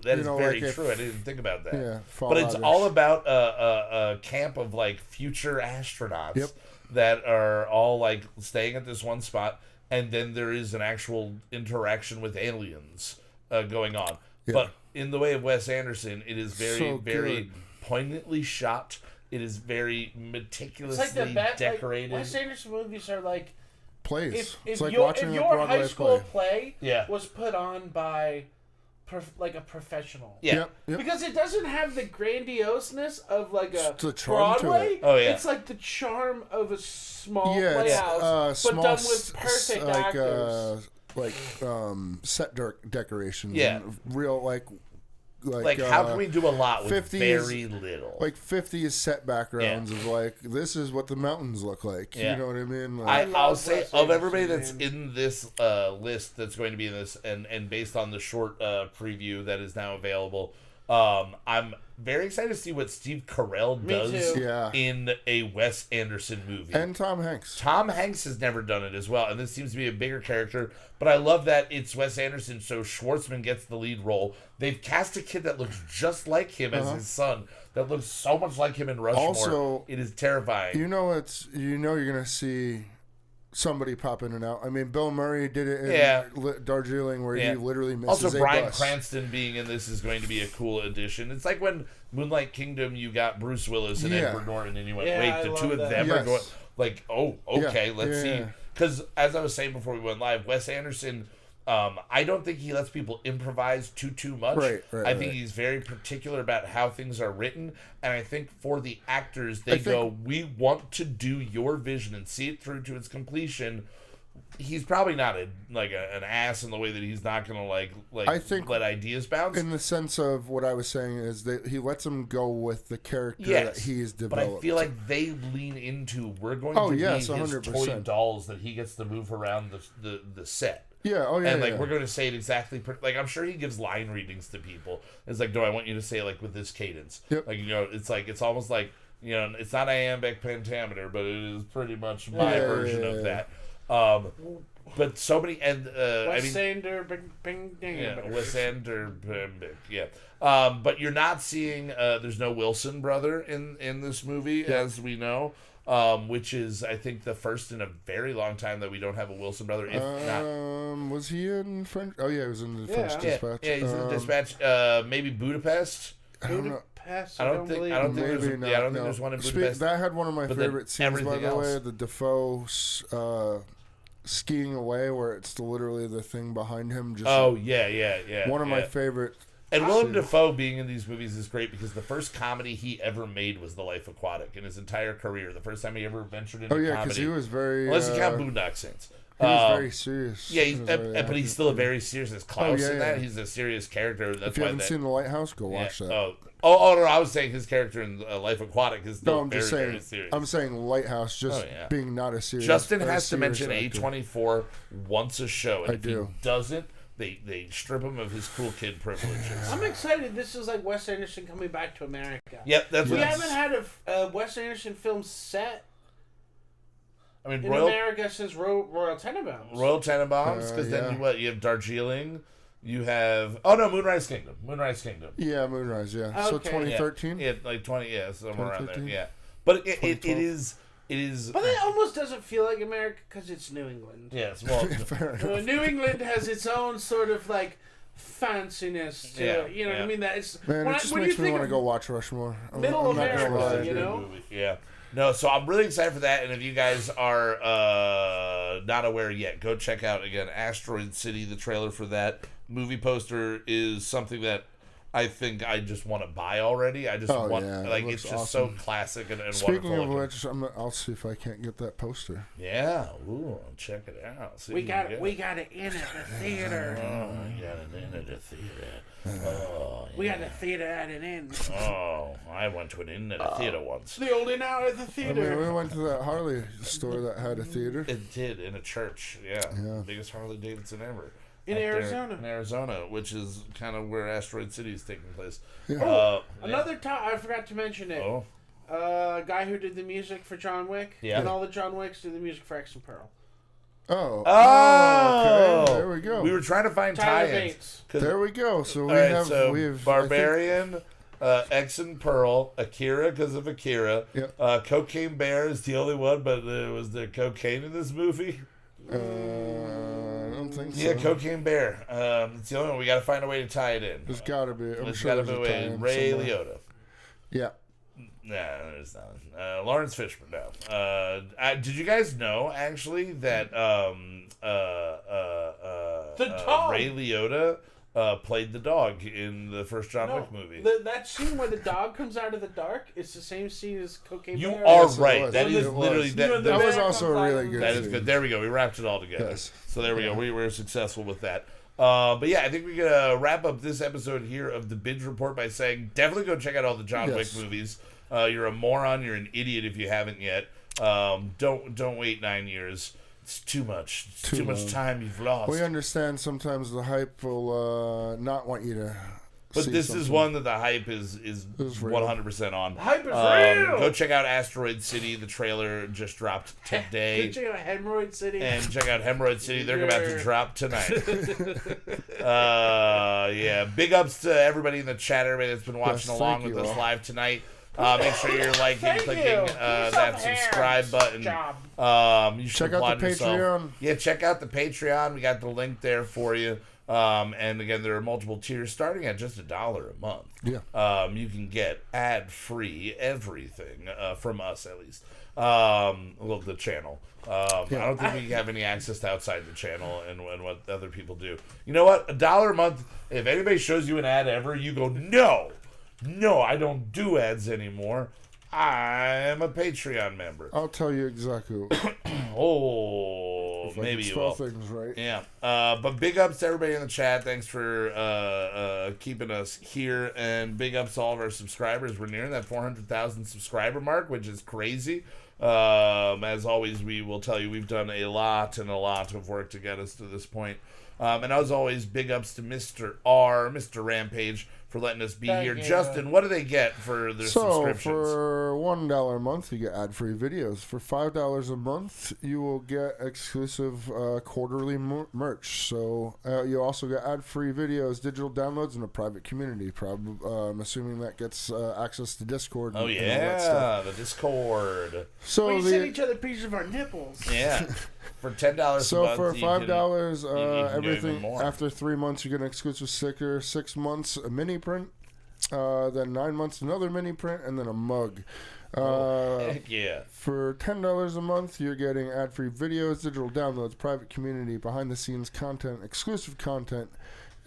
That is very true. I didn't think about that. Yeah, but it's all about a camp of like future astronauts that are all like staying at this one spot, and then there is an actual very with aliens going on. But in the way of Wes Anderson, it is very poignantly shot. It is very meticulously decorated. Wes Anderson movies are like plays. If like your watching a Broadway high school play was put on by like a professional. Yeah. Yep. Because it doesn't have the grandioseness of like a the charm Broadway. to it. Oh, yeah. It's like the charm of a small Yeah, playhouse, but small done with perfect actors. Set decorations. Yeah. And real like how can we do a lot with 50s, very little? Like 50s set backgrounds of like, this is what the mountains look like. Yeah. You know what I mean? Like, I'll say Wes of everybody Anderson, that's man. in this list that's going to be in this, and based on the short preview that is now available, I'm very excited to see what Steve Carell Me does too. Yeah. in a Wes Anderson movie. and Tom Hanks. Tom Hanks has never done it as well, and this seems to be a bigger character. But I love that it's Wes Anderson, so Schwartzman gets the lead role. They've cast a kid that looks just like him as his son, that looks so much like him in Rushmore. Also, it is terrifying. You know you're gonna see somebody pop in and out. I mean, Bill Murray did it in Darjeeling, where he literally misses also, a Bryan bus. Cranston being in this is going to be a cool addition. It's like when Moonlight Kingdom, you got Bruce Willis and Edward Norton, and you went, Yeah, wait, the I two love of that. them are Yes. going, like, oh, okay, let's see. Yeah. Because as I was saying before we went live, Wes Anderson, I don't think he lets people improvise too much. Right, I think he's very particular about how things are written, and I think for the actors, we want to do your vision and see it through to its completion. He's probably not an ass in the way that he's not going to I think let ideas bounce. in the sense of what I was saying is that he lets him go with the character that he's developed. But I feel like they lean into we're going to be his 100%. toy dolls that he gets to move around the set. Yeah, And we're going to say it exactly. I'm sure he gives line readings to people. It's like, no, I want you to say it like with this cadence. Yep. It's almost like, it's not iambic pentameter, but it is pretty much my version of that. But so many, and Wes but you're not seeing. There's no Wilson brother in this movie, as we know, which is I think the first in a very long time that we don't have a Wilson brother. If not, was he in French? Oh yeah, he was in the French Dispatch. Yeah, he's in the Dispatch. Maybe Budapest. I don't know. Budapest. I don't think there's one in Budapest. That had one of my favorite scenes, by the way. else. The Defoe skiing away, where it's literally the thing behind him. Just one of my favorite. And Willem Dafoe being in these movies is great because the first comedy he ever made was The Life Aquatic in his entire career. The first time he ever ventured into comedy. Because he was very. Unless you count Boondock Saints. He was very serious. Yeah, but he's still a very serious. As Klaus in that, he's a serious character. That's if you haven't seen The Lighthouse, go watch that. Oh, no, I was saying his character in Life Aquatic is still very serious. I'm saying Lighthouse being not a serious. Justin has to mention A24 once a show, and if he doesn't, they strip him of his cool kid privileges. I'm excited. This is like Wes Anderson coming back to America. Yep, that's we haven't had a Wes Anderson film set. I mean, in America since Royal Tenenbaums. Royal Tenenbaums, because then you have Darjeeling. You have Moonrise Kingdom. Yeah, Moonrise. Yeah. Okay. So 2013. Yeah, like 20. Yeah, somewhere around there. Yeah, but it is. But it almost doesn't feel like America because it's New England. Yeah, it's more. New England has its own sort of like fanciness to it. You know what I mean? That it's it just makes me want to go watch Rushmore. Middle America, you know. Movie. Yeah. No, so I'm really excited for that, and if you guys are not aware yet, go check out, again, Asteroid City. The trailer for that movie poster is something that I think I just want to buy already. I just it's just awesome. So classic and Speaking wonderful. Speaking of which, I'll see if I can't get that poster. Yeah, I'll check it out. See we got it in at the theater. Oh, we got it in at the theater. Oh, we got a theater at an inn. Oh, I went to an inn at a theater once. The old inn out at the theater. I mean, we went to that Harley store that had a theater. It did, in a church. Yeah. Biggest Harley Davidson ever. In Arizona. In Arizona, which is kind of where Asteroid City is taking place. Yeah. Another I forgot to mention it. Guy who did the music for John Wick. Yeah. And all the John Wicks did the music for X and Pearl. Okay. There we go. We were trying to find tie-ins. There we go. So we have Barbarian, X and Pearl, Akira because of Akira. Yep. Cocaine Bear is the only one, but was there cocaine in this movie? I don't think so. Yeah, Cocaine Bear. It's the only one. We got to find a way to tie it in. There's got to be. There's got to be a way. Ray Liotta. Yeah. Nah, there's not. Lawrence Fishburne. No. Did you guys know actually that the dog. Ray Liotta played the dog in the first John Wick movie. That scene where the dog comes out of the dark is the same scene as Cocaine You Bear. are right. That is literally... That was also a really good That scene. is good. There we go. We wrapped it all together. Yes. So there we go. We were successful with that. But yeah, I think we're going to wrap up this episode here of the Binge Report by saying definitely go check out all the John Wick movies. You're a moron. You're an idiot if you haven't yet. Don't wait 9 years. It's too much. It's too much time you've lost. We understand sometimes the hype will not want you to. But this is one that the hype is 100% on. The hype is real. Go check out Asteroid City. The trailer just dropped today. Go check out Hemorrhoid City. And check out Hemorrhoid City. They're about to drop tonight. Yeah. Big ups to everybody in the chat, everybody that's been watching along with us live tonight. Make sure you're liking, clicking that subscribe button. You should check out the Patreon. Yeah, check out the Patreon. We got the link there for you. And again, there are multiple tiers starting at just $1 a month. Yeah. You can get ad-free everything from us, at least. Well, the channel. I don't think we have any access to outside the channel and what other people do. You know what? $1 a month. If anybody shows you an ad ever, you go, no, I don't do ads anymore. I'm a Patreon member. I'll tell you exactly. Maybe you spell will. Things right. Yeah. But big ups to everybody in the chat. Thanks for keeping us here. And big ups to all of our subscribers. We're nearing that 400,000 subscriber mark, which is crazy. As always, we will tell you we've done a lot of work to get us to this point. And as always, big ups to Mr. R, Mr. Rampage, for letting us be here. Justin, what do they get for their subscriptions? For $1 a month, you get ad-free videos. For $5 a month, you will get exclusive quarterly merch. So you also get ad-free videos, digital downloads, and a private community. I'm assuming that gets access to Discord. Oh, yeah, the Discord. So we send each other pictures of our nipples. Yeah. For $10 a month. So for $5, everything after 3 months, you get an exclusive sticker. 6 months, a mini print. Then 9 months, another mini print, and then a mug. Heck yeah. For $10 a month, you're getting ad-free videos, digital downloads, private community, behind-the-scenes content, exclusive content,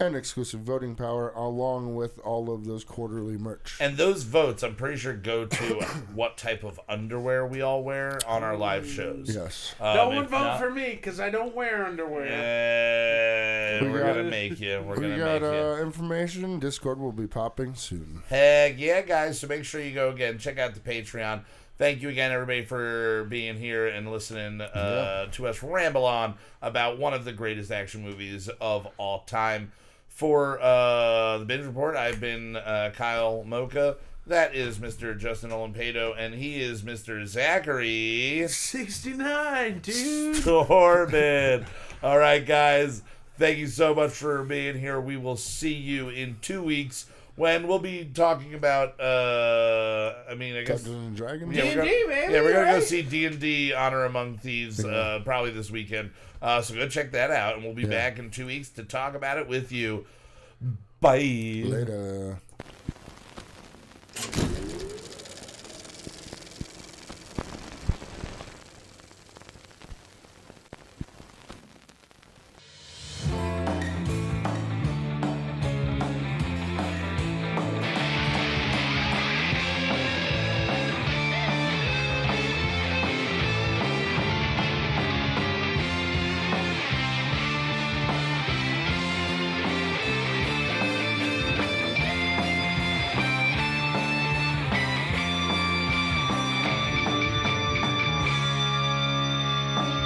and exclusive voting power, along with all of those quarterly merch. And those votes, I'm pretty sure, go to what type of underwear we all wear on our live shows. Yes. No one vote for me, because I don't wear underwear. We're going to make you. We got information. Discord will be popping soon. Heck yeah, guys. So make sure you go again. Check out the Patreon. Thank you again, everybody, for being here and listening to us ramble on about one of the greatest action movies of all time. For the Binge Report, I've been Kyle Mocha. That is Mr. Justin Olimpado, and he is Mr. Zachary 69, dude. Stormin. All right, guys. Thank you so much for being here. We will see you in 2 weeks when we'll be talking about, I guess... Dungeons and Dragons? D&D, man. Yeah, we're going to go see D&D Honor Among Thieves probably this weekend. So go check that out, and we'll be back in 2 weeks to talk about it with you. Bye. Later.